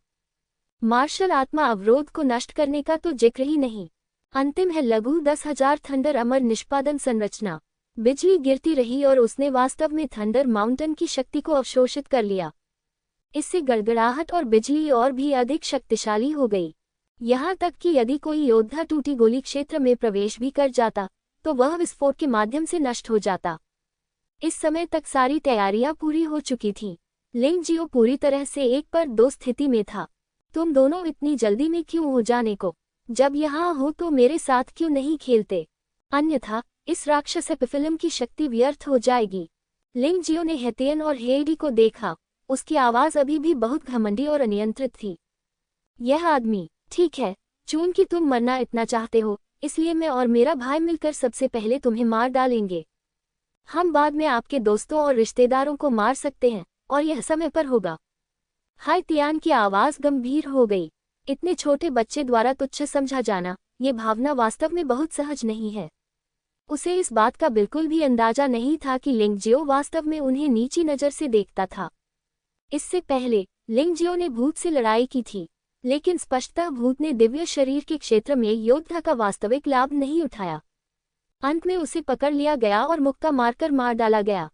मार्शल आत्मा अवरोध को नष्ट करने का तो जिक्र ही नहीं। अंतिम है लघु 10,000 थंडर अमर निष्पादन संरचना। बिजली गिरती रही और उसने वास्तव में थंडर माउंटेन की शक्ति को अवशोषित कर लिया। इससे गड़गड़ाहट और बिजली और भी अधिक शक्तिशाली हो गई, यहाँ तक कि यदि कोई योद्धा टूटी गोली क्षेत्र में प्रवेश भी कर जाता तो वह विस्फोट के माध्यम से नष्ट हो जाता। इस समय तक सारी तैयारियां पूरी हो चुकी थीं। लिंगजियो पूरी तरह से 1 पर 2 स्थिति में था। तुम दोनों इतनी जल्दी में क्यों हो जाने को? जब यहाँ हो तो मेरे साथ क्यों नहीं खेलते? अन्यथा इस राक्षस एपिफिलम की शक्ति व्यर्थ हो जाएगी। लिंगजियो ने हेतियन और हेईडी को देखा। उसकी आवाज अभी भी बहुत घमंडी और अनियंत्रित थी। यह आदमी, ठीक है, चूंकि तुम मरना इतना चाहते हो, इसलिए मैं और मेरा भाई मिलकर सबसे पहले तुम्हें मार डालेंगे। हम बाद में आपके दोस्तों और रिश्तेदारों को मार सकते हैं, और यह समय पर होगा। हाय तियान की आवाज गंभीर हो गई। इतने छोटे बच्चे द्वारा तुच्छ समझा जाना, ये भावना वास्तव में बहुत सहज नहीं है। उसे इस बात का बिल्कुल भी अंदाजा नहीं था कि लिंगजियो वास्तव में उन्हें नीची नज़र से देखता था। इससे पहले लिंगजियो ने भूत से लड़ाई की थी, लेकिन स्पष्टतः भूत ने दिव्य शरीर के क्षेत्र में योद्धा का वास्तविक लाभ नहीं उठाया। अंत में उसे पकड़ लिया गया और मुक्का मारकर मार डाला गया।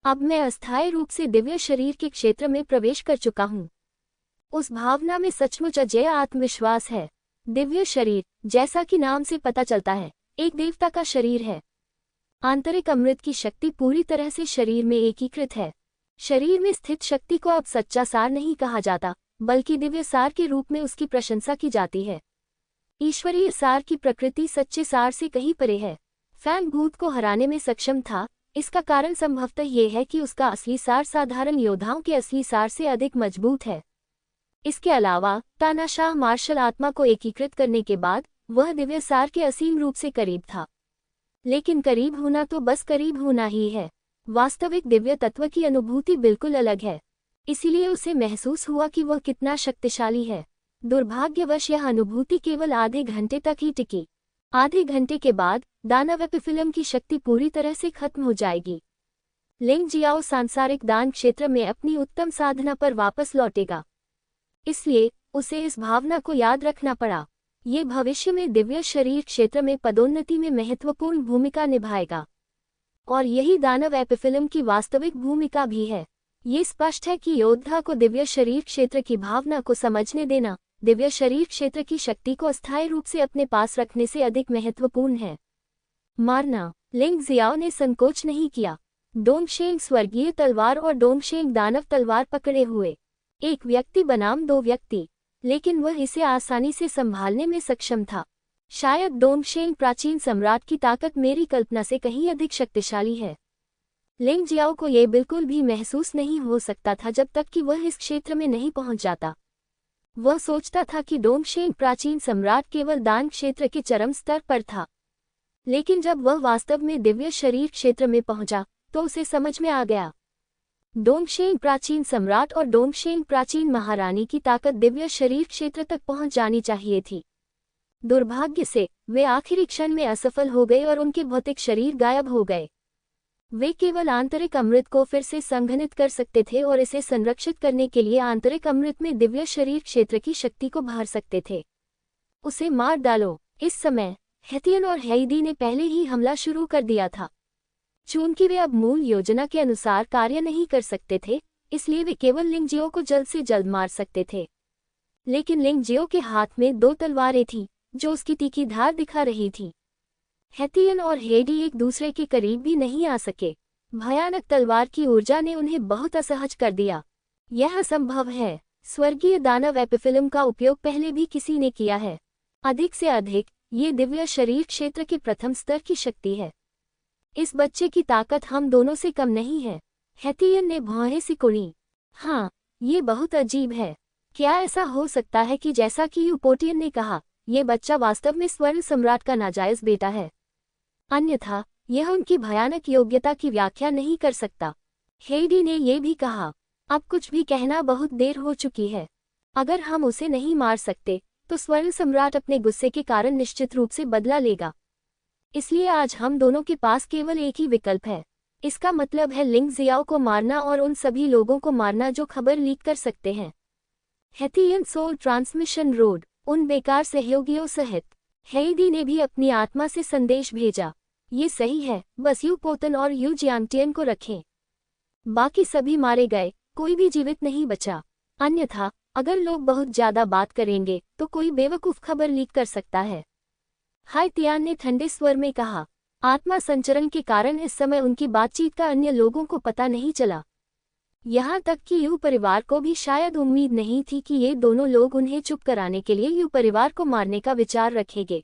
अब मैं अस्थायी रूप से दिव्य शरीर के क्षेत्र में प्रवेश कर चुका हूँ। उस भावना में सचमुच अजेय आत्मविश्वास है। दिव्य शरीर, जैसा कि नाम से पता चलता है, एक देवता का शरीर है। आंतरिक अमृत की शक्ति पूरी तरह से शरीर में एकीकृत है। शरीर में स्थित शक्ति को अब सच्चा सार नहीं कहा जाता, बल्कि दिव्य सार के रूप में उसकी प्रशंसा की जाती है। ईश्वरीय सार की प्रकृति सच्चे सार से कहीं परे है। फैंग भूत को हराने में सक्षम था। इसका कारण संभवतः ये है कि उसका असली सार साधारण योद्धाओं के असली सार से अधिक मजबूत है। इसके अलावा तानाशाह मार्शल आत्मा को एकीकृत करने के बाद वह दिव्य सार के असीम रूप से करीब था। लेकिन करीब होना तो बस करीब होना ही है। वास्तविक दिव्य तत्व की अनुभूति बिल्कुल अलग है। इसीलिए उसे महसूस हुआ कि वह कितना शक्तिशाली है। दुर्भाग्यवश यह अनुभूति केवल आधे घंटे तक ही टिकी। आधे घंटे के बाद दानव एपिफिलम की शक्ति पूरी तरह से खत्म हो जाएगी। लिंगजियाओ सांसारिक दान क्षेत्र में अपनी उत्तम साधना पर वापस लौटेगा। इसलिए उसे इस भावना को याद रखना पड़ा। ये भविष्य में दिव्य शरीर क्षेत्र में पदोन्नति में महत्वपूर्ण भूमिका निभाएगा। और यही दानव एपिफिलम की वास्तविक भूमिका भी है। ये स्पष्ट है कि योद्धा को दिव्य शरीर क्षेत्र की भावना को समझने देना दिव्य शरीर क्षेत्र की शक्ति को अस्थायी रूप से अपने पास रखने से अधिक महत्वपूर्ण है। मारना। लिंगजियाओ ने संकोच नहीं किया। डोंगशेंग स्वर्गीय तलवार और डोंगशेंग दानव तलवार पकड़े हुए, एक व्यक्ति बनाम दो व्यक्ति, लेकिन वह इसे आसानी से संभालने में सक्षम था। शायद डोंगशेंग प्राचीन सम्राट की ताकत मेरी कल्पना से कहीं अधिक शक्तिशाली है। लिंगजियाओ को यह बिल्कुल भी महसूस नहीं हो सकता था जब तक कि वह इस क्षेत्र में नहीं पहुंच जाता। वह सोचता था कि डोंगशेंग प्राचीन सम्राट केवल दान क्षेत्र के चरम स्तर पर था। लेकिन जब वह वास्तव में दिव्य शरीर क्षेत्र में पहुंचा तो उसे समझ में आ गया। डोंगशेंग प्राचीन सम्राट और डोंगशेंग प्राचीन महारानी की ताकत दिव्य शरीर क्षेत्र तक पहुंच जानी चाहिए थी। दुर्भाग्य से वे आखिरी क्षण में असफल हो गए और उनके भौतिक शरीर गायब हो गए। वे केवल आंतरिक अमृत को फिर से संघनित कर सकते थे और इसे संरक्षित करने के लिए आंतरिक अमृत में दिव्य शरीर क्षेत्र की शक्ति को भर सकते थे। उसे मार डालो। इस समय हेतियन और हेइडी ने पहले ही हमला शुरू कर दिया था। चूंकि वे अब मूल योजना के अनुसार कार्य नहीं कर सकते थे, इसलिए वे केवल लिंगजियो को जल्द से जल्द मार सकते थे। लेकिन लिंगजियो के हाथ में दो तलवारें थीं, जो उसकी तीखी धार दिखा रही थी। हेतियन और हेइडी एक दूसरे के करीब भी नहीं आ सके। भयानक तलवार की ऊर्जा ने उन्हें बहुत असहज कर दिया। यह असंभव है। स्वर्गीय दानव एपिफिलम का उपयोग पहले भी किसी ने किया है। अधिक से अधिक, ये दिव्य शरीर क्षेत्र के प्रथम स्तर की शक्ति है। इस बच्चे की ताकत हम दोनों से कम नहीं है। हेतियन ने भौहें सिकुड़ी। हाँ, ये बहुत अजीब है। क्या ऐसा हो सकता है कि जैसा कि यूपोटियन ने कहा, ये बच्चा वास्तव में स्वर्ण सम्राट का नाजायज बेटा है? अन्यथा यह उनकी भयानक योग्यता की व्याख्या नहीं कर सकता। हेइडी ने यह भी कहा, अब कुछ भी कहना बहुत देर हो चुकी है। अगर हम उसे नहीं मार सकते तो स्वर्ण सम्राट अपने गुस्से के कारण निश्चित रूप से बदला लेगा। इसलिए आज हम दोनों के पास केवल एक ही विकल्प है। इसका मतलब है लिंगजियाओ को मारना और उन सभी लोगों को मारना जो खबर लीक कर सकते हैं। हेतियन सोल ट्रांसमिशन रोड, उन बेकार सहयोगियों सहित। हेइडी ने भी अपनी आत्मा से संदेश भेजा। ये सही है, बस यू पोतन और यू जियांगटियन को रखें। बाकी सभी मारे गए, कोई भी जीवित नहीं बचा। अन्यथा अगर लोग बहुत ज्यादा बात करेंगे तो कोई बेवकूफ खबर लीक कर सकता है। हाय तियान ने ठंडे स्वर में कहा। आत्मा संचरण के कारण इस समय उनकी बातचीत का अन्य लोगों को पता नहीं चला। यहाँ तक कि यू परिवार को भी शायद उम्मीद नहीं थी कि ये दोनों लोग उन्हें चुप कराने के लिए यू परिवार को मारने का विचार रखेंगे।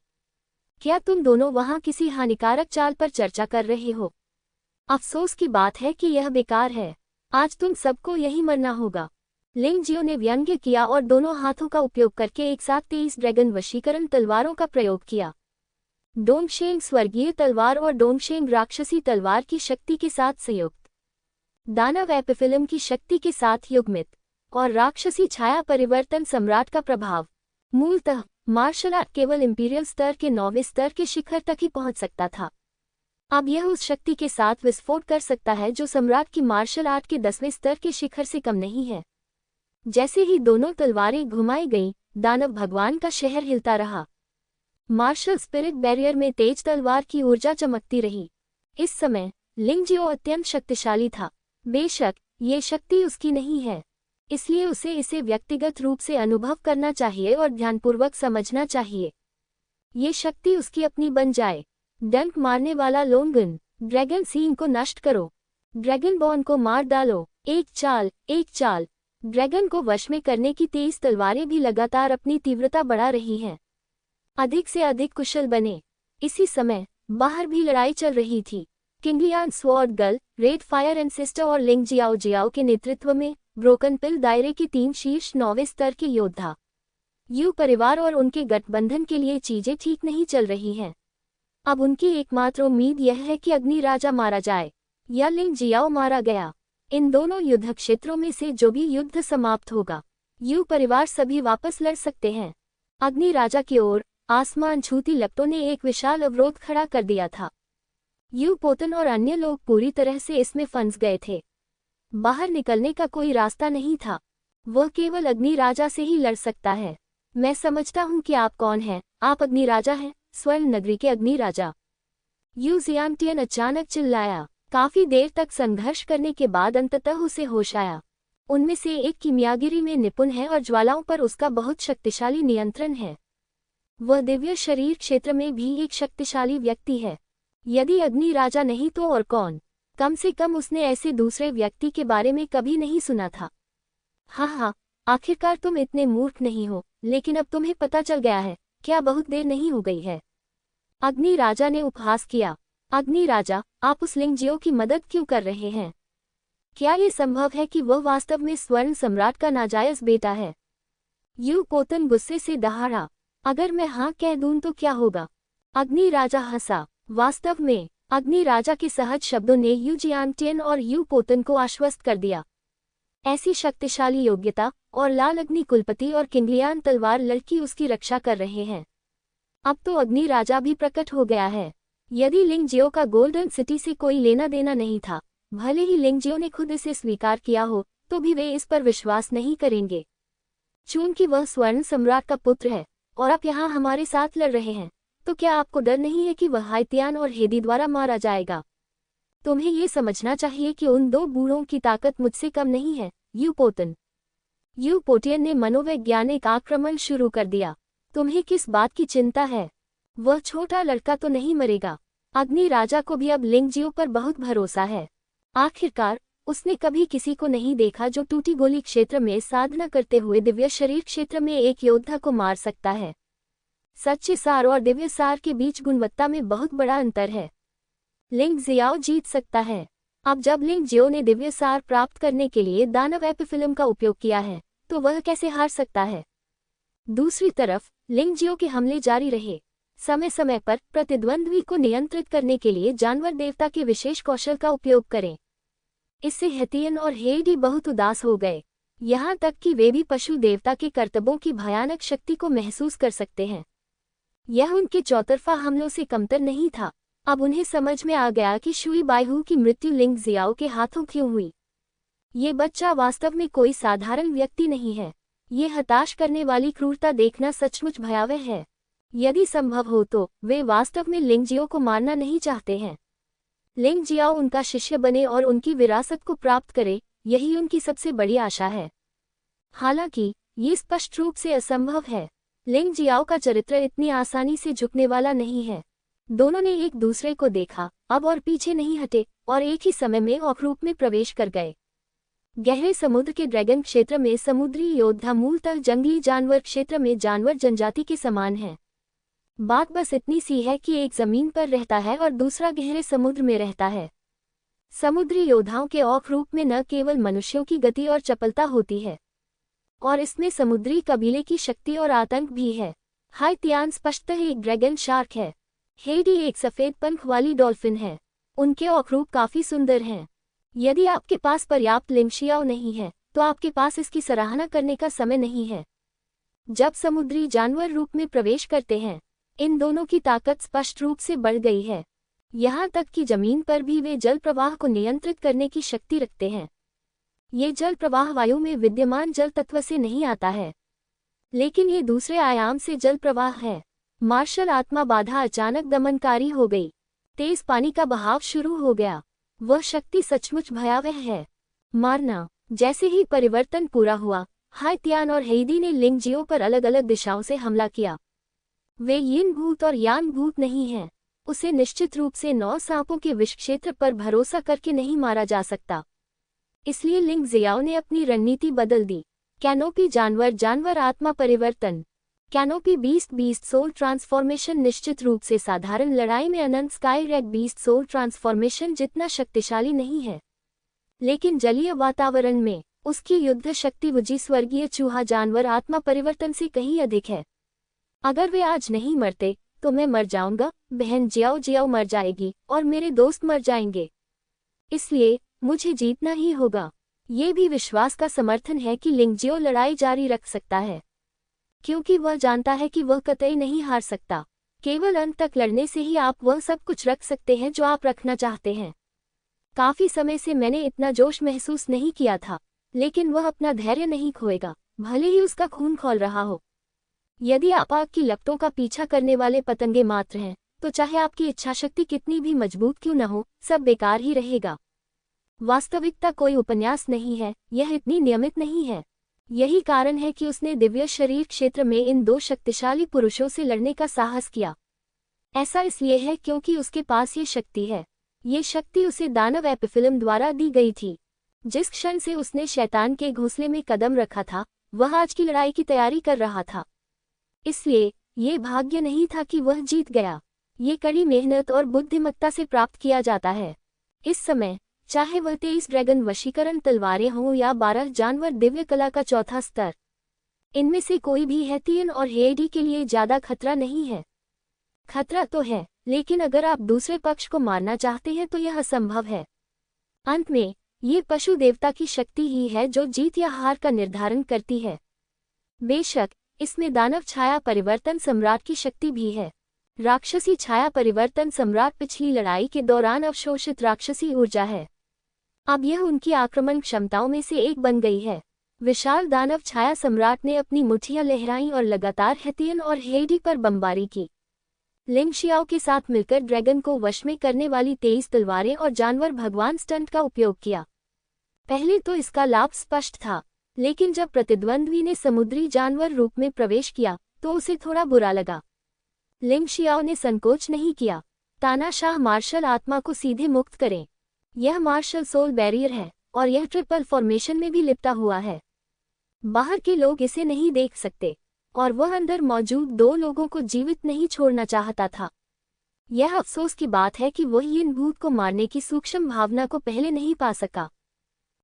क्या तुम दोनों वहाँ किसी हानिकारक चाल पर चर्चा कर रहे हो? अफसोस की बात है कि यह बेकार है। आज तुम सबको यही मरना होगा। लिंगजियो ने व्यंग्य किया और दोनों हाथों का उपयोग करके एक साथ 23 ड्रैगन वशीकरण तलवारों का प्रयोग किया। डोंगशेंग स्वर्गीय तलवार और डोंगशेंग राक्षसी तलवार की शक्ति के साथ संयुक्त दानव एपिफिल्म की शक्ति के साथ युग्मित और राक्षसी छाया परिवर्तन सम्राट का प्रभाव। मूलतः मार्शल आर्ट केवल इंपीरियल स्तर के 9वें स्तर के शिखर तक ही पहुंच सकता था। अब यह उस शक्ति के साथ विस्फोट कर सकता है जो सम्राट की मार्शल आर्ट के 10वें स्तर के शिखर से कम नहीं है। जैसे ही दोनों तलवारें घुमाई गईं, दानव भगवान का शहर हिलता रहा। मार्शल स्पिरिट बैरियर में तेज तलवार की ऊर्जा चमकती रही। इस समय लिंग जियो अत्यंत शक्तिशाली था। बेशक ये शक्ति उसकी नहीं है, इसलिए उसे इसे व्यक्तिगत रूप से अनुभव करना चाहिए और ध्यानपूर्वक समझना चाहिए। ये शक्ति उसकी अपनी बन जाए। डंक मारने वाला लोंगन, ड्रैगन सींग को नष्ट करो, ड्रैगन बॉर्न को मार डालो। एक चाल, एक चाल। ड्रैगन को वश में करने की तेज तलवारें भी लगातार अपनी तीव्रता बढ़ा रही हैं। अधिक से अधिक कुशल बने। इसी समय बाहर भी लड़ाई चल रही थी। Qinglian sword girl, red fire ancestor और लिंग जियाओ जियाओ के नेतृत्व में ब्रोकन पिल दायरे के 3 शीर्ष 9वें स्तर के योद्धा। यू परिवार और उनके गठबंधन के लिए चीजें ठीक नहीं चल रही हैं। अब उनकी एकमात्र उम्मीद यह है कि अग्नि राजा मारा जाए या लिंग जियाओ मारा गया। इन दोनों युद्ध क्षेत्रों में से जो भी युद्ध समाप्त होगा, यू परिवार सभी वापस लड़ सकते हैं। अग्नि राजा की ओर आसमान छूती लपटों ने एक विशाल अवरोध खड़ा कर दिया था। यू पोतन और अन्य लोग पूरी तरह से इसमें फंस गए थे। बाहर निकलने का कोई रास्ता नहीं था। वह केवल अग्नि राजा से ही लड़ सकता है। मैं समझता हूं कि आप कौन हैं। आप अग्नि राजा हैं, स्वर्ण नगरी के अग्नि राजा। यू जियांगटियन अचानक चिल्लाया। काफी देर तक संघर्ष करने के बाद अंततः उसे होश आया। उनमें से एक किमियागिरी में निपुण है और ज्वालाओं पर उसका बहुत शक्तिशाली नियंत्रण है। वह दिव्य शरीर क्षेत्र में भी एक शक्तिशाली व्यक्ति है। यदि अग्नि राजा नहीं तो और कौन? कम से कम उसने ऐसे दूसरे व्यक्ति के बारे में कभी नहीं सुना था। हाँ, आखिरकार तुम इतने मूर्ख नहीं हो, लेकिन अब तुम्हें पता चल गया है। क्या बहुत देर नहीं हो गई है? अग्नि राजा ने उपहास किया। अग्नि राजा, आप उस लिंग जियो की मदद क्यों कर रहे हैं? क्या ये संभव है कि वह वास्तव में स्वर्ण सम्राट का नाजायज बेटा है? यू पोतन गुस्से से दहाड़ा। अगर मैं हाँ कह दूं तो क्या होगा? अग्नि राजा हंसा। वास्तव में अग्नि राजा के सहज शब्दों ने यू जियांगटियन और यू पोतन को आश्वस्त कर दिया। ऐसी शक्तिशाली योग्यता और लाल अग्नि कुलपति और किंगलियान तलवार लड़की उसकी रक्षा कर रहे हैं। अब तो अग्नि राजा भी प्रकट हो गया है। यदि लिंग जियो का गोल्डन सिटी से कोई लेना देना नहीं था, भले ही लिंग जियो ने खुद इसे स्वीकार किया हो, तो भी वे इस पर विश्वास नहीं करेंगे। चूंकि वह स्वर्ण सम्राट का पुत्र है और आप यहाँ हमारे साथ लड़ रहे हैं, तो क्या आपको डर नहीं है कि वह हाइतियान और हेदी द्वारा मारा जाएगा? तुम्हें ये समझना चाहिए कि उन 2 बूढ़ों की ताकत मुझसे कम नहीं है। यू पोतन। यू पोटियन ने मनोवैज्ञानिक आक्रमण शुरू कर दिया। तुम्हें किस बात की चिंता है? वह छोटा लड़का तो नहीं मरेगा। अग्नि राजा को भी अब लिंग जियो पर बहुत भरोसा है। आखिरकार उसने कभी किसी को नहीं देखा जो टूटी गोली क्षेत्र में साधना करते हुए दिव्य शरीर क्षेत्र में एक योद्धा को मार सकता है। सच्चे सार और दिव्य सार के बीच गुणवत्ता में बहुत बड़ा अंतर है। लिंग जियाओ जीत सकता है। अब जब लिंग जियो ने दिव्य सार प्राप्त करने के लिए दानव एपिफिल्म का उपयोग किया है, तो वह कैसे हार सकता है? दूसरी तरफ लिंग जियो के हमले जारी रहे। समय समय पर प्रतिद्वंद्वी को नियंत्रित करने के लिए जानवर देवता के विशेष कौशल का उपयोग करें। इससे हेतियन और हेडी बहुत उदास हो गए, यहाँ तक कि वे भी पशु देवता के कर्तव्यों की भयानक शक्ति को महसूस कर सकते हैं। यह उनके चौतरफा हमलों से कमतर नहीं था। अब उन्हें समझ में आ गया कि शुई बाइहू की मृत्यु लिंग जियाओ के हाथों क्यों हुई। ये बच्चा वास्तव में कोई साधारण व्यक्ति नहीं है। ये हताश करने वाली क्रूरता देखना सचमुच भयावह है। यदि संभव हो तो वे वास्तव में लिंग जियो को मारना नहीं चाहते हैं। लिंग जियाओ उनका शिष्य बने और उनकी विरासत को प्राप्त करे, यही उनकी सबसे बड़ी आशा है। हालांकि ये स्पष्ट रूप से असंभव है। लिंग जियाओ का चरित्र इतनी आसानी से झुकने वाला नहीं है। दोनों ने एक दूसरे को देखा, अब और पीछे नहीं हटे और एक ही समय में औखरूप में प्रवेश कर गए। गहरे समुद्र के ड्रैगन क्षेत्र में समुद्री योद्धा मूलतः जंगली जानवर क्षेत्र में जानवर जनजाति के समान है। बात बस इतनी सी है कि एक जमीन पर रहता है और दूसरा गहरे समुद्र में रहता है। समुद्री योद्धाओं के औखरूप में न केवल मनुष्यों की गति और चपलता होती है, और इसमें समुद्री कबीले की शक्ति और आतंक भी है। हाइतियान स्पष्टतः एक ड्रैगन शार्क है। हेडी एक सफेद पंख वाली डॉल्फिन है। उनके औखरूप काफी सुंदर हैं। यदि आपके पास पर्याप्त लिंगशियाओ नहीं है तो आपके पास इसकी सराहना करने का समय नहीं है। जब समुद्री जानवर रूप में प्रवेश करते हैं, इन दोनों की ताकत स्पष्ट रूप से बढ़ गई है। यहाँ तक कि जमीन पर भी वे जल प्रवाह को नियंत्रित करने की शक्ति रखते हैं। ये जल प्रवाह वायु में विद्यमान जल तत्व से नहीं आता है, लेकिन ये दूसरे आयाम से जल प्रवाह है। मार्शल आत्मा बाधा अचानक दमनकारी हो गई। तेज पानी का बहाव शुरू हो गया। वह शक्ति सचमुच भयावह है। मारना। जैसे ही परिवर्तन पूरा हुआ, हाय तियान और हेइडी ने लिंगजियो पर अलग अलग दिशाओं से हमला किया। वे यिन भूत और यान भूत नहीं हैं। उसे निश्चित रूप से 9 सांपों के विष क्षेत्र पर भरोसा करके नहीं मारा जा सकता। इसलिए लिंग जियाओ ने अपनी रणनीति बदल दी। कैनोपी जानवर जानवर आत्मा परिवर्तन। कैनोपी बीस्ट सोल ट्रांसफॉर्मेशन निश्चित रूप से साधारण लड़ाई में अनंत sky rag beast soul transformation जितना शक्तिशाली नहीं है, लेकिन जलीय वातावरण में उसकी युद्ध शक्ति वुजी स्वर्गीय चूहा जानवर आत्मा परिवर्तन से कहीं अधिक है। अगर वे आज नहीं मरते तो मैं मर जाऊंगा, बहन जियाओ जियाओ मर जाएगी और मेरे दोस्त मर जाएंगे। इसलिए मुझे जीतना ही होगा। ये भी विश्वास का समर्थन है कि लिंगजियो लड़ाई जारी रख सकता है, क्योंकि वह जानता है कि वह कतई नहीं हार सकता। केवल अंत तक लड़ने से ही आप वह सब कुछ रख सकते हैं जो आप रखना चाहते हैं। काफी समय से मैंने इतना जोश महसूस नहीं किया था, लेकिन वह अपना धैर्य नहीं खोएगा, भले ही उसका खून खौल रहा हो। यदि आप आग की लपटों का पीछा करने वाले पतंगे मात्र हैं, तो चाहे आपकी इच्छाशक्ति कितनी भी मजबूत क्यों न हो, सब बेकार ही रहेगा। वास्तविकता कोई उपन्यास नहीं है, यह इतनी नियमित नहीं है। यही कारण है कि उसने दिव्य शरीर क्षेत्र में इन 2 शक्तिशाली पुरुषों से लड़ने का साहस किया। ऐसा इसलिए है क्योंकि उसके पास ये शक्ति है। ये शक्ति उसे दानव एपिफिल्म द्वारा दी गई थी। जिस क्षण से उसने शैतान के घोंसले में कदम रखा था, वह आज की लड़ाई की तैयारी कर रहा था। इसलिए ये भाग्य नहीं था कि वह जीत गया। ये कड़ी मेहनत और बुद्धिमत्ता से प्राप्त किया जाता है। इस समय चाहे वह 23 ड्रैगन वशीकरण तलवारें हों या 12 जानवर दिव्य कला का चौथा स्तर, इनमें से कोई भी हेतियन और हेइडी के लिए ज्यादा खतरा नहीं है। खतरा तो है, लेकिन अगर आप दूसरे पक्ष को मारना चाहते हैं तो यह असंभव है। अंत में ये पशु देवता की शक्ति ही है जो जीत या हार का निर्धारण करती है। बेशक इसमें दानव छाया परिवर्तन सम्राट की शक्ति भी है। राक्षसी छाया परिवर्तन सम्राट पिछली लड़ाई के दौरान अवशोषित राक्षसी ऊर्जा है। अब यह उनकी आक्रमण क्षमताओं में से एक बन गई है। विशाल दानव छाया सम्राट ने अपनी मुठ्ठियां लहराईं और लगातार हेतियन और हेइडी पर बमबारी की। लिंगशियाओ के साथ मिलकर ड्रैगन को वश में करने वाली 23 तलवारें और जानवर भगवान स्टंट का उपयोग किया। पहले तो इसका लाभ स्पष्ट था, लेकिन जब प्रतिद्वंद्वी ने समुद्री जानवर रूप में प्रवेश किया तो उसे थोड़ा बुरा लगा। लिंगशियाओ ने संकोच नहीं किया। तानाशाह मार्शल आत्मा को सीधे मुक्त करें। यह मार्शल सोल बैरियर है और यह ट्रिपल फॉर्मेशन में भी लिपटा हुआ है। बाहर के लोग इसे नहीं देख सकते और वह अंदर मौजूद 2 लोगों को जीवित नहीं छोड़ना चाहता था। यह अफसोस की बात है कि वह इन भूत को मारने की सूक्ष्म भावना को पहले नहीं पा सका।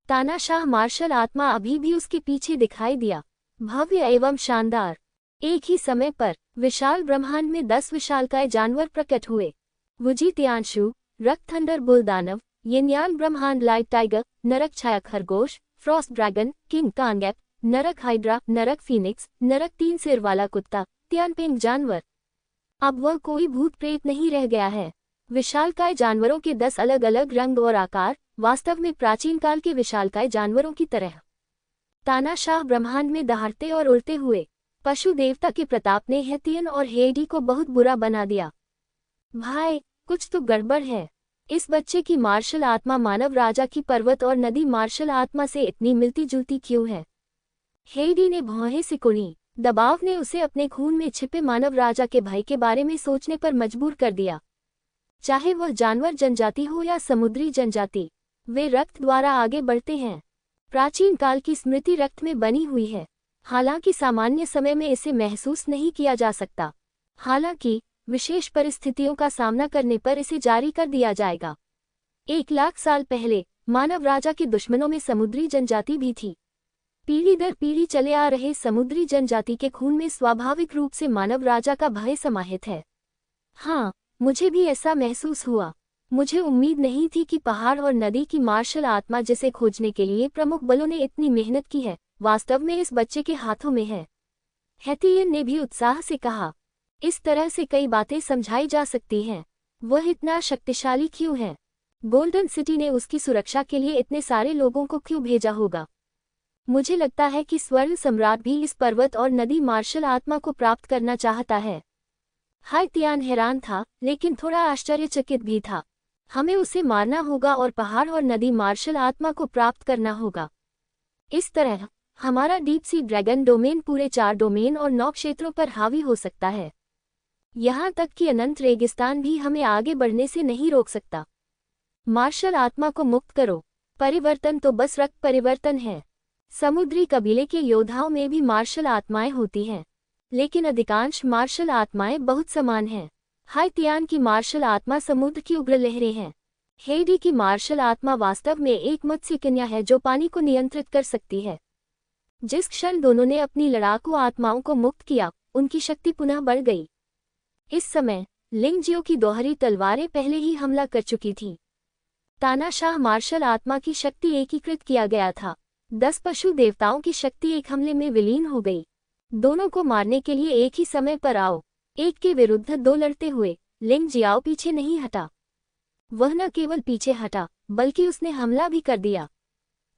तानाशाह मार्शल आत्मा अभी भी उसके पीछे दिखाई दिया, भव्य एवं शानदार। एक ही समय पर विशाल ब्रह्मांड में 10 विशालकाय जानवर प्रकट हुए। वुजी तियानशु, रक्त थंडर बुल दानव, यिनयान ब्रह्मांड लाइट टाइगर, नरक छाया खरगोश, फ्रॉस्ट ड्रैगन, किंग कांगैप, नरक हाइड्रा, नरक फीनिक्स, नरक 3 सिर वाला कुत्ता, तियानपेंग जानवर। अब वह कोई भूत प्रेत नहीं रह गया है। विशालकाय जानवरों के 10 अलग अलग रंग और आकार, वास्तव में प्राचीन काल के विशालकाय जानवरों की तरह। तानाशाह ब्रह्मांड में दहाड़ते और उड़ते हुए पशु देवता के प्रताप ने हेतियन और हेइडी को बहुत बुरा बना दिया। भाई, कुछ तो गड़बड़ है। इस बच्चे की मार्शल आत्मा मानव राजा की पर्वत और नदी मार्शल आत्मा से इतनी मिलती जुलती क्यों है? हेइडी ने भौहें सिकुड़ी। दबाव ने उसे अपने खून में छिपे मानव राजा के भय के बारे में सोचने पर मजबूर कर दिया। चाहे वह जानवर जनजाति हो या समुद्री जनजाति, वे रक्त द्वारा आगे बढ़ते हैं। प्राचीन काल की स्मृति रक्त में बनी हुई है, हालांकि सामान्य समय में इसे महसूस नहीं किया जा सकता। हालांकि विशेष परिस्थितियों का सामना करने पर इसे जारी कर दिया जाएगा। 1 लाख साल पहले मानव राजा के दुश्मनों में समुद्री जनजाति भी थी। पीढ़ी दर पीढ़ी चले आ रहे समुद्री जनजाति के खून में स्वाभाविक रूप से मानव राजा का भय समाहित है। हाँ, मुझे भी ऐसा महसूस हुआ। मुझे उम्मीद नहीं थी कि पहाड़ और नदी की मार्शल आत्मा जिसे खोजने के लिए प्रमुख बलों ने इतनी मेहनत की है, वास्तव में इस बच्चे के हाथों में है। हेथियन ने भी उत्साह से कहा। इस तरह से कई बातें समझाई जा सकती हैं। वह इतना शक्तिशाली क्यों है? गोल्डन सिटी ने उसकी सुरक्षा के लिए इतने सारे लोगों को क्यों भेजा होगा? मुझे लगता है कि स्वर्ण सम्राट भी इस पर्वत और नदी मार्शल आत्मा को प्राप्त करना चाहता है। हाई तियान हैरान था, लेकिन थोड़ा आश्चर्यचकित भी था। हमें उसे मारना होगा और पहाड़ और नदी मार्शल आत्मा को प्राप्त करना होगा। इस तरह हमारा डीप सी ड्रैगन डोमेन पूरे 4 डोमेन और 9 क्षेत्रों पर हावी हो सकता है। यहाँ तक कि अनंत रेगिस्तान भी हमें आगे बढ़ने से नहीं रोक सकता। मार्शल आत्मा को मुक्त करो। परिवर्तन तो बस रक्त परिवर्तन है। समुद्री कबीले के योद्धाओं में भी मार्शल आत्माएं होती हैं, लेकिन अधिकांश मार्शल आत्माएं बहुत समान हैं। हाई तियान की मार्शल आत्मा समुद्र की उग्र लहरें हैं। हेडी की मार्शल आत्मा वास्तव में एक मत्स्य कन्या है जो पानी को नियंत्रित कर सकती है। जिस क्षण दोनों ने अपनी लड़ाकू आत्माओं को मुक्त किया, उनकी शक्ति पुनः बढ़ गई। इस समय लिंगजियो की दोहरी तलवारें पहले ही हमला कर चुकी थीं। तानाशाह मार्शल आत्मा की शक्ति एकीकृत किया गया था। 10 पशु देवताओं की शक्ति एक हमले में विलीन हो गई। दोनों को मारने के लिए एक ही समय पर आओ। एक के विरुद्ध 2 लड़ते हुए लिंग जियाओ पीछे नहीं हटा। वह न केवल पीछे हटा, बल्कि उसने हमला भी कर दिया।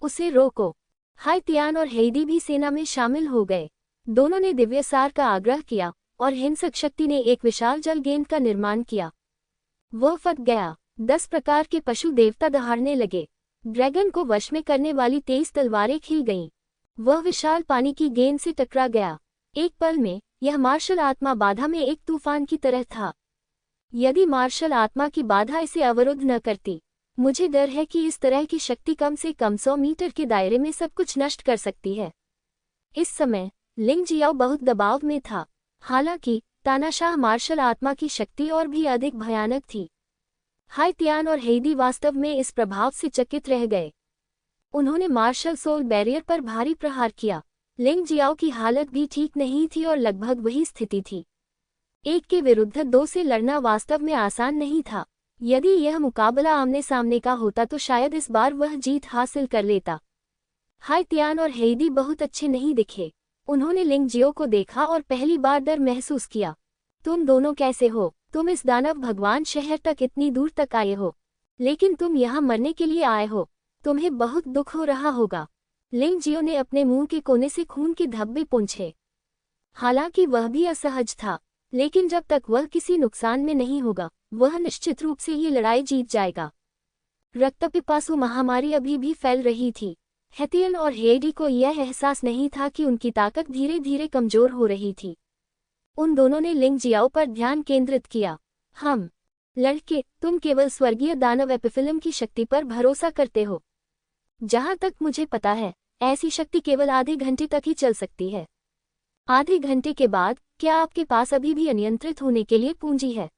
उसे रोको। हाई तियान और हेडी भी सेना में शामिल हो गए। दोनों ने दिव्यसार का आग्रह किया और हिंसक शक्ति ने एक विशाल जल गेंद का निर्माण किया। वह फट गया। 10 प्रकार के पशु देवता दहाड़ने लगे। ड्रैगन को वश में करने वाली तेज तलवारें खिल गईं। वह विशाल पानी की गेंद से टकरा गया। एक पल में यह मार्शल आत्मा बाधा में एक तूफान की तरह था। यदि मार्शल आत्मा की बाधा इसे अवरुद्ध न करती, मुझे डर है कि इस तरह की शक्ति कम से कम 100 मीटर के दायरे में सब कुछ नष्ट कर सकती है। इस समय लिंग जियाओ बहुत दबाव में था। हालांकि तानाशाह मार्शल आत्मा की शक्ति और भी अधिक भयानक थी। हाई तियान और हेडी वास्तव में इस प्रभाव से चकित रह गए। उन्होंने मार्शल सोल बैरियर पर भारी प्रहार किया। लिंग जियाओ की हालत भी ठीक नहीं थी और लगभग वही स्थिति थी। एक के विरुद्ध 2 से लड़ना वास्तव में आसान नहीं था। यदि यह मुकाबला आमने सामने का होता तो शायद इस बार वह जीत हासिल कर लेता। हाई तियान और हेडी बहुत अच्छे नहीं दिखे। उन्होंने लिंग जियो को देखा और पहली बार डर महसूस किया। तुम दोनों कैसे हो? तुम इस दानव भगवान शहर तक इतनी दूर तक आए हो, लेकिन तुम यहाँ मरने के लिए आए हो। तुम्हें बहुत दुख हो रहा होगा। लिंग जियो ने अपने मुंह के कोने से खून के धब्बे पोंछे। हालांकि वह भी असहज था, लेकिन जब तक वह किसी नुकसान में नहीं होगा, वह निश्चित रूप से ये लड़ाई जीत जाएगा। रक्तपिपासु महामारी अभी भी फैल रही थी। हेथियन और हेडी को यह एहसास नहीं था कि उनकी ताकत धीरे धीरे कमजोर हो रही थी। उन दोनों ने लिंग जियाओ पर ध्यान केंद्रित किया। हम लड़के, तुम केवल स्वर्गीय दानव एपिफिलम की शक्ति पर भरोसा करते हो। जहां तक मुझे पता है, ऐसी शक्ति केवल आधे घंटे तक ही चल सकती है। आधे घंटे के बाद क्या आपके पास अभी भी अनियंत्रित होने के लिए पूंजी है?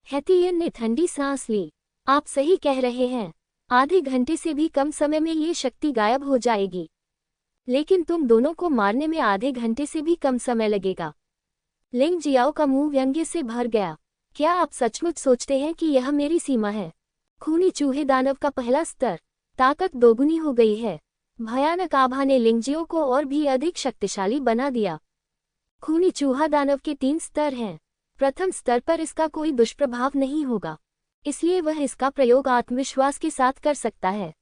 हेथियन ने ठंडी सांस ली। आप सही कह रहे हैं। आधे घंटे से भी कम समय में ये शक्ति गायब हो जाएगी, लेकिन तुम दोनों को मारने में आधे घंटे से भी कम समय लगेगा। लिंग जियाओ का मुंह व्यंग्य से भर गया। क्या आप सचमुच सोचते हैं कि यह मेरी सीमा है? खूनी चूहे दानव का पहला स्तर। ताकत दोगुनी हो गई है। भयानक आभा ने लिंगजियो को और भी अधिक शक्तिशाली बना दिया। खूनी चूहा दानव के 3 स्तर हैं। प्रथम स्तर पर इसका कोई दुष्प्रभाव नहीं होगा, इसलिए वह इसका प्रयोग आत्मविश्वास के साथ कर सकता है।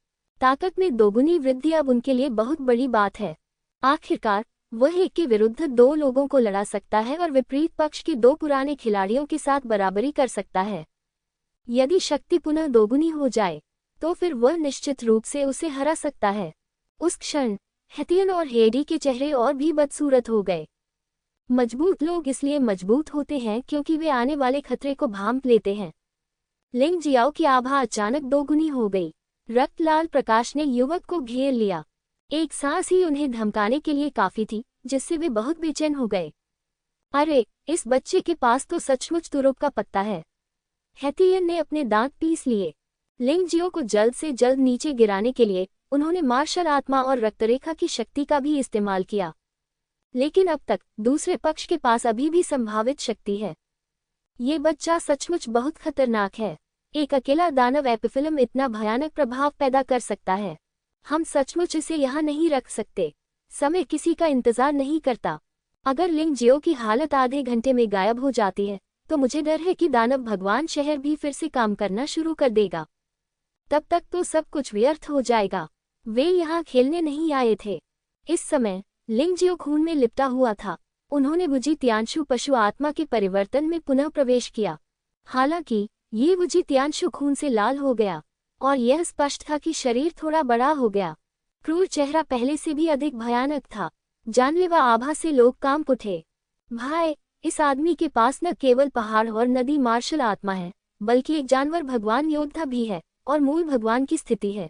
ताकत में दोगुनी वृद्धि अब उनके लिए बहुत बड़ी बात है। आखिरकार वह एक के विरुद्ध 2 लोगों को लड़ा सकता है और विपरीत पक्ष के 2 पुराने खिलाड़ियों के साथ बराबरी कर सकता है। यदि शक्ति पुनः दोगुनी हो जाए, तो फिर वह निश्चित रूप से उसे हरा सकता है। उस क्षण हेथियन और हेडी के चेहरे और भी बदसूरत हो गए। मजबूत लोग इसलिए मजबूत होते हैं क्योंकि वे आने वाले खतरे को भांप लेते हैं। लिंग जियाओ की आभा अचानक दोगुनी हो गई। रक्त लाल प्रकाश ने युवक को घेर लिया। एक सांस ही उन्हें धमकाने के लिए काफी थी, जिससे वे बहुत बेचैन हो गए। अरे, इस बच्चे के पास तो सचमुच तुरुप का पत्ता है। हेथियन ने अपने दांत पीस लिए। लिंग जियो को जल्द से जल्द नीचे गिराने के लिए उन्होंने मार्शल आत्मा और रक्तरेखा की शक्ति का भी इस्तेमाल किया, लेकिन अब तक दूसरे पक्ष के पास अभी भी संभावित शक्ति है। ये बच्चा सचमुच बहुत खतरनाक है। एक अकेला दानव एपिफिलम इतना भयानक प्रभाव पैदा कर सकता है। हम सचमुच इसे यहाँ नहीं रख सकते। समय किसी का इंतजार नहीं करता। अगर लिंग जियो की हालत आधे घंटे में गायब हो जाती है तो मुझे डर है कि दानव भगवान शहर भी फिर से काम करना शुरू कर देगा। तब तक तो सब कुछ व्यर्थ हो जाएगा। वे यहाँ खेलने नहीं आए थे। इस समय लिंग जियो खून में लिपटा हुआ था। उन्होंने वुजी तियानशु पशु आत्मा के परिवर्तन में पुनः प्रवेश किया। हालांकि ये वुजी तियानशु खून से लाल हो गया और यह स्पष्ट था कि शरीर थोड़ा बड़ा हो गया। क्रूर चेहरा पहले से भी अधिक भयानक था। जानलेवा आभा से लोग कांप उठे। भाई, इस आदमी के पास न केवल पहाड़ और नदी मार्शल आत्मा है, बल्कि एक जानवर भगवान योद्धा भी है और मूल भगवान की स्थिति है।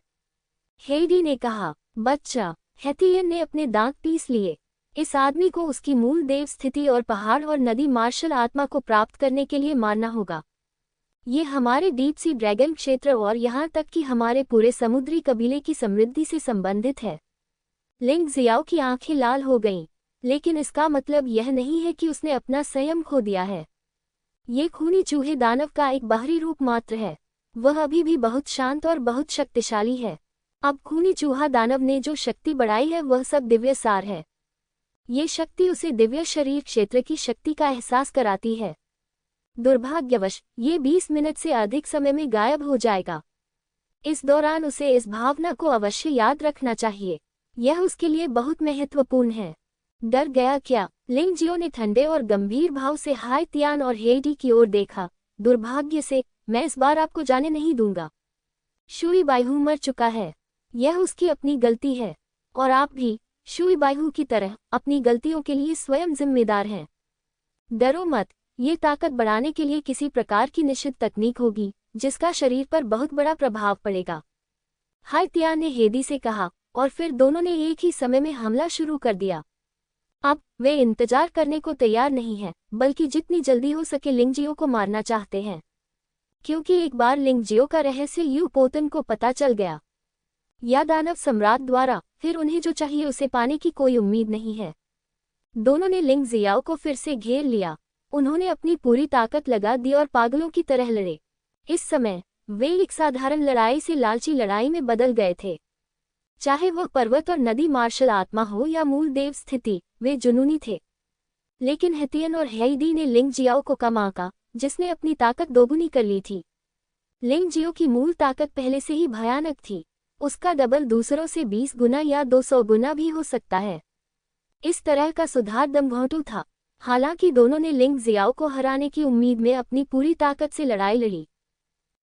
हेडी ने कहा। बच्चा, हेथियन ने अपने दांत पीस लिए। इस आदमी को उसकी मूल देव स्थिति और पहाड़ और नदी मार्शल आत्मा को प्राप्त करने के लिए मारना होगा। ये हमारे डीप सी ड्रैगन क्षेत्र और यहाँ तक कि हमारे पूरे समुद्री कबीले की समृद्धि से संबंधित है। लिंग जियाओ की आंखें लाल हो गईं, लेकिन इसका मतलब यह नहीं है कि उसने अपना संयम खो दिया है। ये खूनी चूहे दानव का एक बाहरी रूप मात्र है। वह अभी भी बहुत शांत और बहुत शक्तिशाली है। अब खूनी चूहा दानव ने जो शक्ति बढ़ाई है वह सब दिव्य सार है। ये शक्ति उसे दिव्य शरीर क्षेत्र की शक्ति का एहसास कराती है। दुर्भाग्यवश ये 20 मिनट से अधिक समय में गायब हो जाएगा। इस दौरान उसे इस भावना को अवश्य याद रखना चाहिए। यह उसके लिए बहुत महत्वपूर्ण है। डर गया क्या? लिंग जियो ने ठंडे और गंभीर भाव से हाई तियान और हेडी की ओर देखा। दुर्भाग्य से मैं इस बार आपको जाने नहीं दूंगा। शुई बाइहू मर चुका है। यह उसकी अपनी गलती है और आप भी शुई बाइहू की तरह अपनी गलतियों के लिए स्वयं जिम्मेदार हैं। डरो मत, ये ताकत बढ़ाने के लिए किसी प्रकार की निश्चित तकनीक होगी जिसका शरीर पर बहुत बड़ा प्रभाव पड़ेगा। हाई तियान ने हेडी से कहा और फिर दोनों ने एक ही समय में हमला शुरू कर दिया। अब वे इंतजार करने को तैयार नहीं हैं, बल्कि जितनी जल्दी हो सके लिंग जियो को मारना चाहते हैं, क्योंकि एक बार लिंग जियो का रहस्य यू पोतन को पता चल गया या दानव सम्राट द्वारा, फिर उन्हें जो चाहिए उसे पाने की कोई उम्मीद नहीं है। दोनों ने लिंग जियाओ को फिर से घेर लिया। उन्होंने अपनी पूरी ताकत लगा दी और पागलों की तरह लड़े। इस समय वे एक साधारण लड़ाई से लालची लड़ाई में बदल गए थे। चाहे वह पर्वत और नदी मार्शल आत्मा हो या मूल देव स्थिति, वे जुनूनी थे। लेकिन हेथियन और हेडी ने लिंग जियाओ को कम आंका, जिसने अपनी ताकत दोगुनी कर ली थी। लिंग जियो की मूल ताकत पहले से ही भयानक थी। उसका डबल दूसरों से 20 गुना या 200 गुना भी हो सकता है। इस तरह का सुधार दमघोंटू था। हालांकि दोनों ने लिंग जियाओ को हराने की उम्मीद में अपनी पूरी ताकत से लड़ाई लड़ी,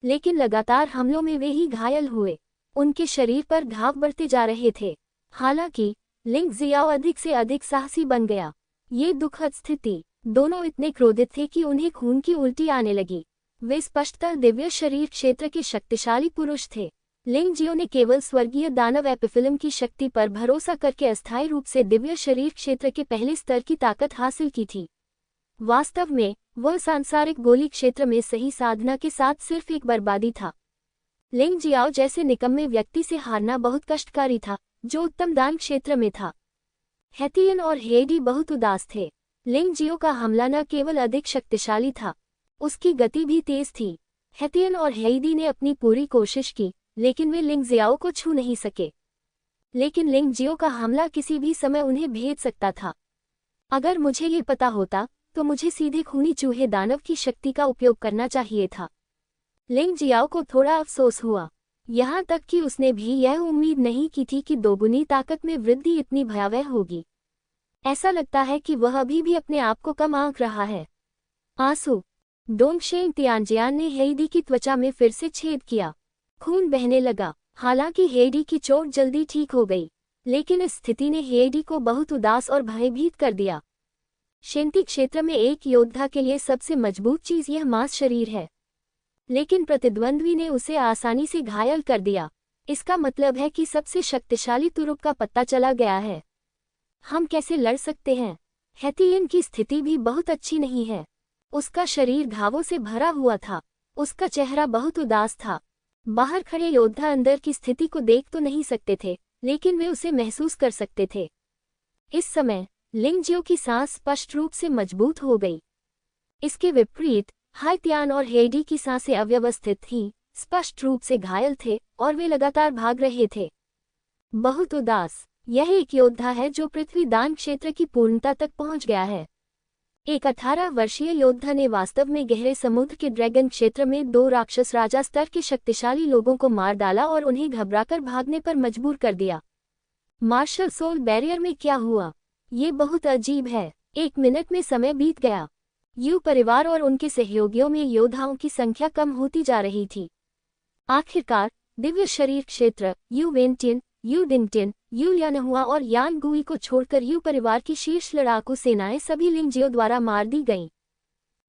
लेकिन लगातार हमलों में वे ही घायल हुए। उनके शरीर पर घाव बढ़ते जा रहे थे। हालांकि लिंग जियाओ अधिक से अधिक साहसी बन गया। ये दुखद स्थिति। दोनों इतने क्रोधित थे कि उन्हें खून की उल्टी आने लगी। वे स्पष्टतः दिव्य शरीर क्षेत्र के शक्तिशाली पुरुष थे। लिंग जियो ने केवल स्वर्गीय दानव एपिफिलम की शक्ति पर भरोसा करके अस्थायी रूप से दिव्य शरीर क्षेत्र के पहले स्तर की ताकत हासिल की थी। वास्तव में वह सांसारिक गोली क्षेत्र में सही साधना के साथ सिर्फ एक बर्बादी था। लिंग जियाओ जैसे निकम्मे व्यक्ति से हारना बहुत कष्टकारी था, जो उत्तम दान क्षेत्र में था। हेथियन और हेडी बहुत उदास थे। लिंग जियो का हमला न केवल अधिक शक्तिशाली था, उसकी गति भी तेज थी। हेथियन और हेडी ने अपनी पूरी कोशिश की, लेकिन वे लिंग जियाओ को छू नहीं सके। लेकिन लिंग जियो का हमला किसी भी समय उन्हें भेद सकता था। अगर मुझे ये पता होता तो मुझे सीधे खूनी चूहे दानव की शक्ति का उपयोग करना चाहिए था। लिंग जियाओ को थोड़ा अफसोस हुआ, यहाँ तक कि उसने भी यह उम्मीद नहीं की थी कि दोगुनी ताकत में वृद्धि इतनी भयावह होगी। ऐसा लगता है कि वह अभी भी अपने आप को कम आंक रहा है। आंसू। डोंगशेंग तियानजियान ने हेडी की त्वचा में फिर से छेद किया। खून बहने लगा। हालांकि हेडी की चोट जल्दी ठीक हो गई, लेकिन इस स्थिति ने हेडी को बहुत उदास और भयभीत कर दिया। शेंती क्षेत्र में एक योद्धा के लिए सबसे मजबूत चीज यह मांस शरीर है, लेकिन प्रतिद्वंद्वी ने उसे आसानी से घायल कर दिया। इसका मतलब है कि सबसे शक्तिशाली तुरुप का पत्ता चला गया है। हम कैसे लड़ सकते हैं? हेथियन की स्थिति भी बहुत अच्छी नहीं है। उसका शरीर घावों से भरा हुआ था। उसका चेहरा बहुत उदास था। बाहर खड़े योद्धा अंदर की स्थिति को देख तो नहीं सकते थे, लेकिन वे उसे महसूस कर सकते थे। इस समय लिंग जियो की सांस स्पष्ट रूप से मजबूत हो गई। इसके विपरीत हाई तियान और हेडी की सांसें अव्यवस्थित थीं, स्पष्ट रूप से घायल थे और वे लगातार भाग रहे थे। बहुत उदास। यह एक योद्धा है जो पृथ्वी दान क्षेत्र की पूर्णता तक पहुंच गया है। एक 18 वर्षीय योद्धा ने वास्तव में गहरे समुद्र के ड्रैगन क्षेत्र में 2 राक्षस राजा स्तर के शक्तिशाली लोगों को मार डाला और उन्हें घबराकर भागने पर मजबूर कर दिया। मार्शल सोल बैरियर में क्या हुआ? ये बहुत अजीब है। 1 मिनट में समय बीत गया। यू परिवार और उनके सहयोगियों में योद्धाओं की संख्या कम होती जा रही थी। आखिरकार दिव्य शरीर क्षेत्र यू वेंटिन, यू डिंगटिन, यू लियानहुआ और यान गुई को छोड़कर यू परिवार की शीर्ष लड़ाकू सेनाएं सभी लिंग जियो द्वारा मार दी गईं।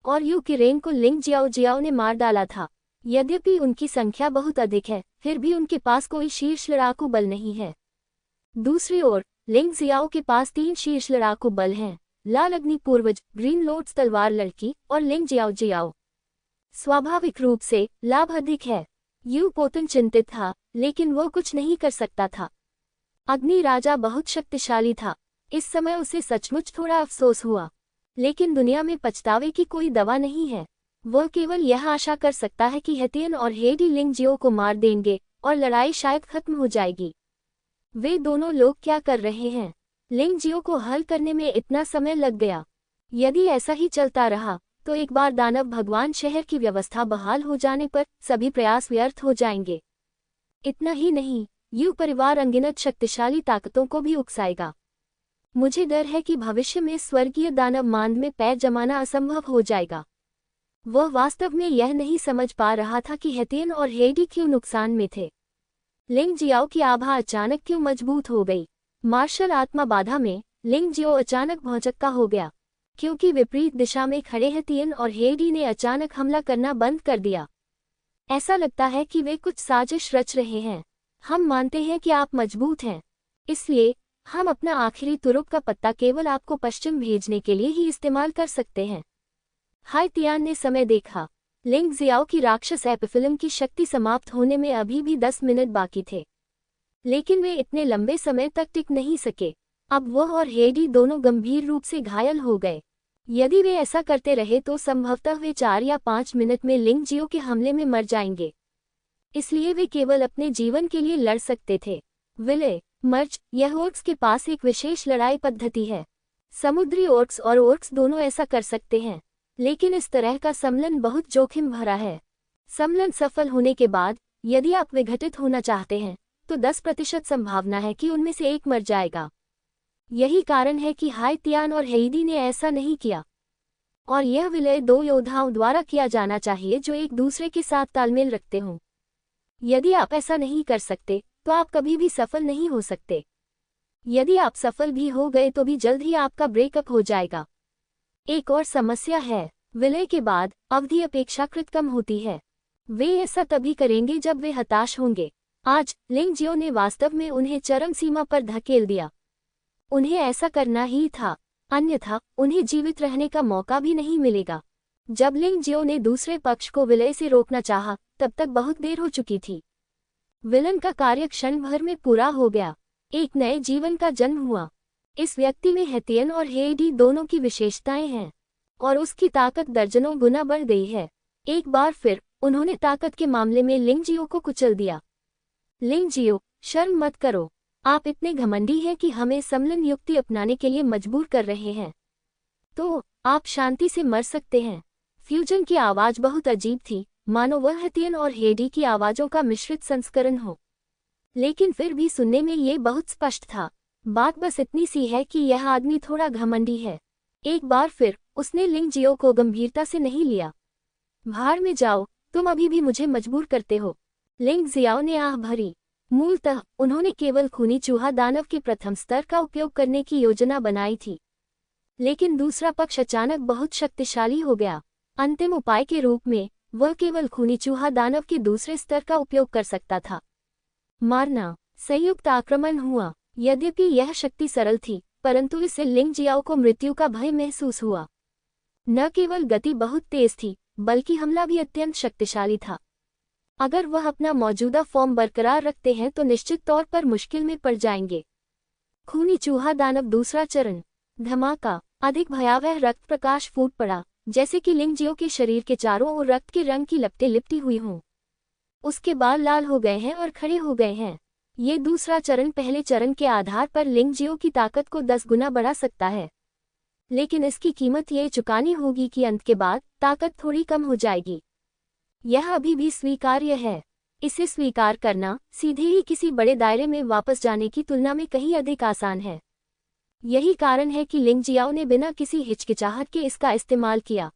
और यू किरेन को लिंग जियाओ जियाओ ने मार डाला था। यद्यपि उनकी संख्या बहुत अधिक है, फिर भी उनके पास कोई शीर्ष लड़ाकू बल नहीं है। दूसरी ओर लिंग जियाओ के पास 3 शीर्ष लड़ाकू बल हैं, लाल अग्नि पूर्वज, ग्रीन लोर्ड्स तलवार लड़की और लिंग जियाओ जियाओ। स्वाभाविक रूप से लाभ अधिक है। यू पोतन चिंतित था, लेकिन वो कुछ नहीं कर सकता था। अग्नि राजा बहुत शक्तिशाली था। इस समय उसे सचमुच थोड़ा अफसोस हुआ, लेकिन दुनिया में पछतावे की कोई दवा नहीं है। वह केवल यह आशा कर सकता है कि हेतियन और हेडी लिंग जियो को मार देंगे और लड़ाई शायद खत्म हो जाएगी। वे दोनों लोग क्या कर रहे हैं? लिंग जियो को हल करने में इतना समय लग गया। यदि ऐसा ही चलता रहा तो एक बार दानव भगवान शहर की व्यवस्था बहाल हो जाने पर सभी प्रयास व्यर्थ हो जाएंगे। इतना ही नहीं, यू परिवार अनगिनत शक्तिशाली ताकतों को भी उकसाएगा। मुझे डर है कि भविष्य में स्वर्गीय दानव मांद में पैर जमाना असंभव हो जाएगा। वह वास्तव में यह नहीं समझ पा रहा था कि हेतियन और हेडी क्यों नुकसान में थे। लिंग जियाओ की आभा अचानक क्यों मजबूत हो गई? मार्शल आत्मा बाधा में लिंग जियो अचानक भौचक्का हो गया, क्योंकि विपरीत दिशा में खड़े हेतियन और हेडी ने अचानक हमला करना बंद कर दिया। ऐसा लगता है कि वे कुछ साजिश रच रहे हैं। हम मानते हैं कि आप मजबूत हैं, इसलिए हम अपना आखिरी तुरुप का पत्ता केवल आपको पश्चिम भेजने के लिए ही इस्तेमाल कर सकते हैं। हाई तियान ने समय देखा। लिंग जियाओ की राक्षस एपिफिल्म की शक्ति समाप्त होने में अभी भी 10 मिनट बाकी थे, लेकिन वे इतने लंबे समय तक टिक नहीं सके। अब वह और हेडी दोनों गंभीर रूप से घायल हो गए। यदि वे ऐसा करते रहे तो संभवतः वे 4 या 5 मिनट में लिंग जियो के हमले में मर जाएंगे। इसलिए वे केवल अपने जीवन के लिए लड़ सकते थे। विलय मर्ज, यह ओर्क्स के पास एक विशेष लड़ाई पद्धति है। समुद्री ओर्क्स और ओर्क्स दोनों ऐसा कर सकते हैं, लेकिन इस तरह का सम्मिलन बहुत जोखिम भरा है। सम्मिलन सफल होने के बाद यदि आप विघटित होना चाहते हैं तो 10% संभावना है कि उनमें से एक मर जाएगा। यही कारण है कि हाई तियान और हेडी ने ऐसा नहीं किया, और यह विलय 2 योद्धाओं द्वारा किया जाना चाहिए जो एक दूसरे के साथ तालमेल रखते हों। यदि आप ऐसा नहीं कर सकते तो आप कभी भी सफल नहीं हो सकते। यदि आप सफल भी हो गए तो भी जल्द ही आपका ब्रेकअप हो जाएगा। एक और समस्या है, विलय के बाद अवधि अपेक्षाकृत कम होती है। वे ऐसा तभी करेंगे जब वे हताश होंगे। आज लिंग जियो ने वास्तव में उन्हें चरम सीमा पर धकेल दिया। उन्हें ऐसा करना ही था, अन्यथा उन्हें जीवित रहने का मौका भी नहीं मिलेगा। जब लिंग जियो ने दूसरे पक्ष को विलय से रोकना चाहा, तब तक बहुत देर हो चुकी थी। विलन का कार्य क्षण भर में पूरा हो गया। एक नए जीवन का जन्म हुआ। इस व्यक्ति में हेतियन और हेडी दोनों की विशेषताएं हैं, और उसकी ताकत दर्जनों गुना बढ़ गई है। एक बार फिर उन्होंने ताकत के मामले में लिंग जियो को कुचल दिया। लिंग जियो, शर्म मत करो। आप इतने घमंडी हैं कि हमें सम्मिलन युक्ति अपनाने के लिए मजबूर कर रहे हैं। तो आप शांति से मर सकते हैं। फ्यूजन की आवाज बहुत अजीब थी, मानो वह हेतियन और हेडी की आवाजों का मिश्रित संस्करण हो, लेकिन फिर भी सुनने में ये बहुत स्पष्ट था। बात बस इतनी सी है कि यह आदमी थोड़ा घमंडी है। एक बार फिर उसने लिंग जियो को गंभीरता से नहीं लिया। भाड़ में जाओ, तुम अभी भी मुझे मजबूर करते हो। लिंग जियाओ ने आह भरी। मूलतः उन्होंने केवल खूनी चूहा दानव के प्रथम स्तर का उपयोग करने की योजना बनाई थी, लेकिन दूसरा पक्ष अचानक बहुत शक्तिशाली हो गया। अंतिम उपाय के रूप में वह केवल खूनी चूहा दानव के दूसरे स्तर का उपयोग कर सकता था। मारना। संयुक्त आक्रमण हुआ। यद्यपि यह शक्ति सरल थी, परंतु इससे लिंग जियाओ को मृत्यु का भय महसूस हुआ। न केवल गति बहुत तेज थी, बल्कि हमला भी अत्यंत शक्तिशाली था। अगर वह अपना मौजूदा फॉर्म बरकरार रखते हैं तो निश्चित तौर पर मुश्किल में पड़ जाएंगे। खूनी चूहा दानव दूसरा चरण। धमाका। अधिक भयावह रक्त प्रकाश फूट पड़ा, जैसे कि लिंगजियो के शरीर के चारों ओर रक्त के रंग की लपटें लिपटी हुई हों। उसके बाल लाल हो गए हैं और खड़े हो गए हैं। ये दूसरा चरण पहले चरण के आधार पर लिंगजियो की ताकत को 10 गुना बढ़ा सकता है, लेकिन इसकी कीमत ये चुकानी होगी कि अंत के बाद ताकत थोड़ी कम हो जाएगी। यह अभी भी स्वीकार्य है। इसे स्वीकार करना सीधे ही किसी बड़े दायरे में वापस जाने की तुलना में कहीं अधिक आसान है। यही कारण है कि लिंगजियाओ ने बिना किसी हिचकिचाहट के इसका इस्तेमाल किया।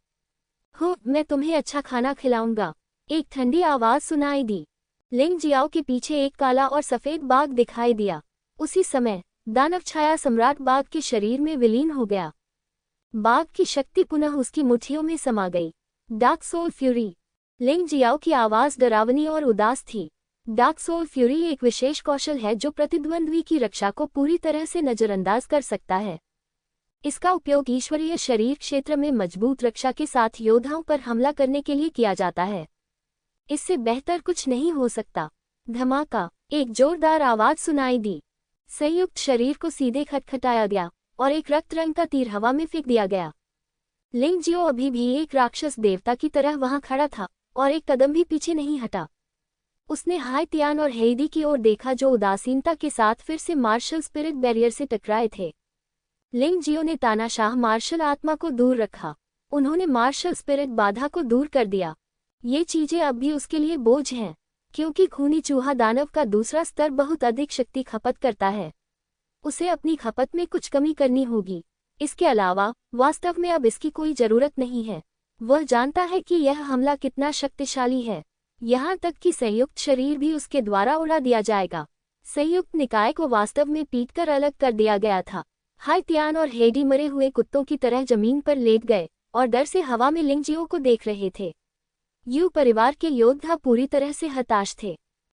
हो, मैं तुम्हें अच्छा खाना खिलाऊंगा, एक ठंडी आवाज सुनाई दी। लिंगजियाओ के पीछे एक काला और सफेद बाघ दिखाई दिया। उसी समय दानव छाया सम्राट बाघ के शरीर में विलीन हो गया। बाघ की शक्ति पुनः उसकी मुट्ठियों में समा गई। Dark soul fury. लिंगजियाओ की आवाज डरावनी और उदास थी। डार्क सोल फ्यूरी एक विशेष कौशल है जो प्रतिद्वंद्वी की रक्षा को पूरी तरह से नजरअंदाज कर सकता है। इसका उपयोग ईश्वरीय शरीर क्षेत्र में मजबूत रक्षा के साथ योद्धाओं पर हमला करने के लिए किया जाता है। इससे बेहतर कुछ नहीं हो सकता। धमाका, एक जोरदार आवाज सुनाई दी। संयुक्त शरीर को सीधे खटखटाया गया और एक रक्त रंग का तीर हवा में फेंक दिया गया। लिंगजियो अभी भी एक राक्षस देवता की तरह वहां खड़ा था और एक कदम भी पीछे नहीं हटा। उसने हाई तियान और हेइडी की ओर देखा जो उदासीनता के साथ फिर से मार्शल स्पिरिट बैरियर से टकराए थे। लिंगजियो ने तानाशाह मार्शल आत्मा को दूर रखा। उन्होंने मार्शल स्पिरिट बाधा को दूर कर दिया। ये चीजें अब भी उसके लिए बोझ हैं, क्योंकि खूनी चूहा दानव का दूसरा स्तर बहुत अधिक शक्ति खपत करता है। उसे अपनी खपत में कुछ कमी करनी होगी। इसके अलावा वास्तव में अब इसकी कोई जरूरत नहीं है। वह जानता है कि यह हमला कितना शक्तिशाली है, यहाँ तक कि संयुक्त शरीर भी उसके द्वारा उड़ा दिया जाएगा। संयुक्त निकाय को वास्तव में पीटकर अलग कर दिया गया था। हाई तियान और हेडी मरे हुए कुत्तों की तरह जमीन पर लेट गए और डर से हवा में लिंगजियो को देख रहे थे। यू परिवार के योद्धा पूरी तरह से हताश थे।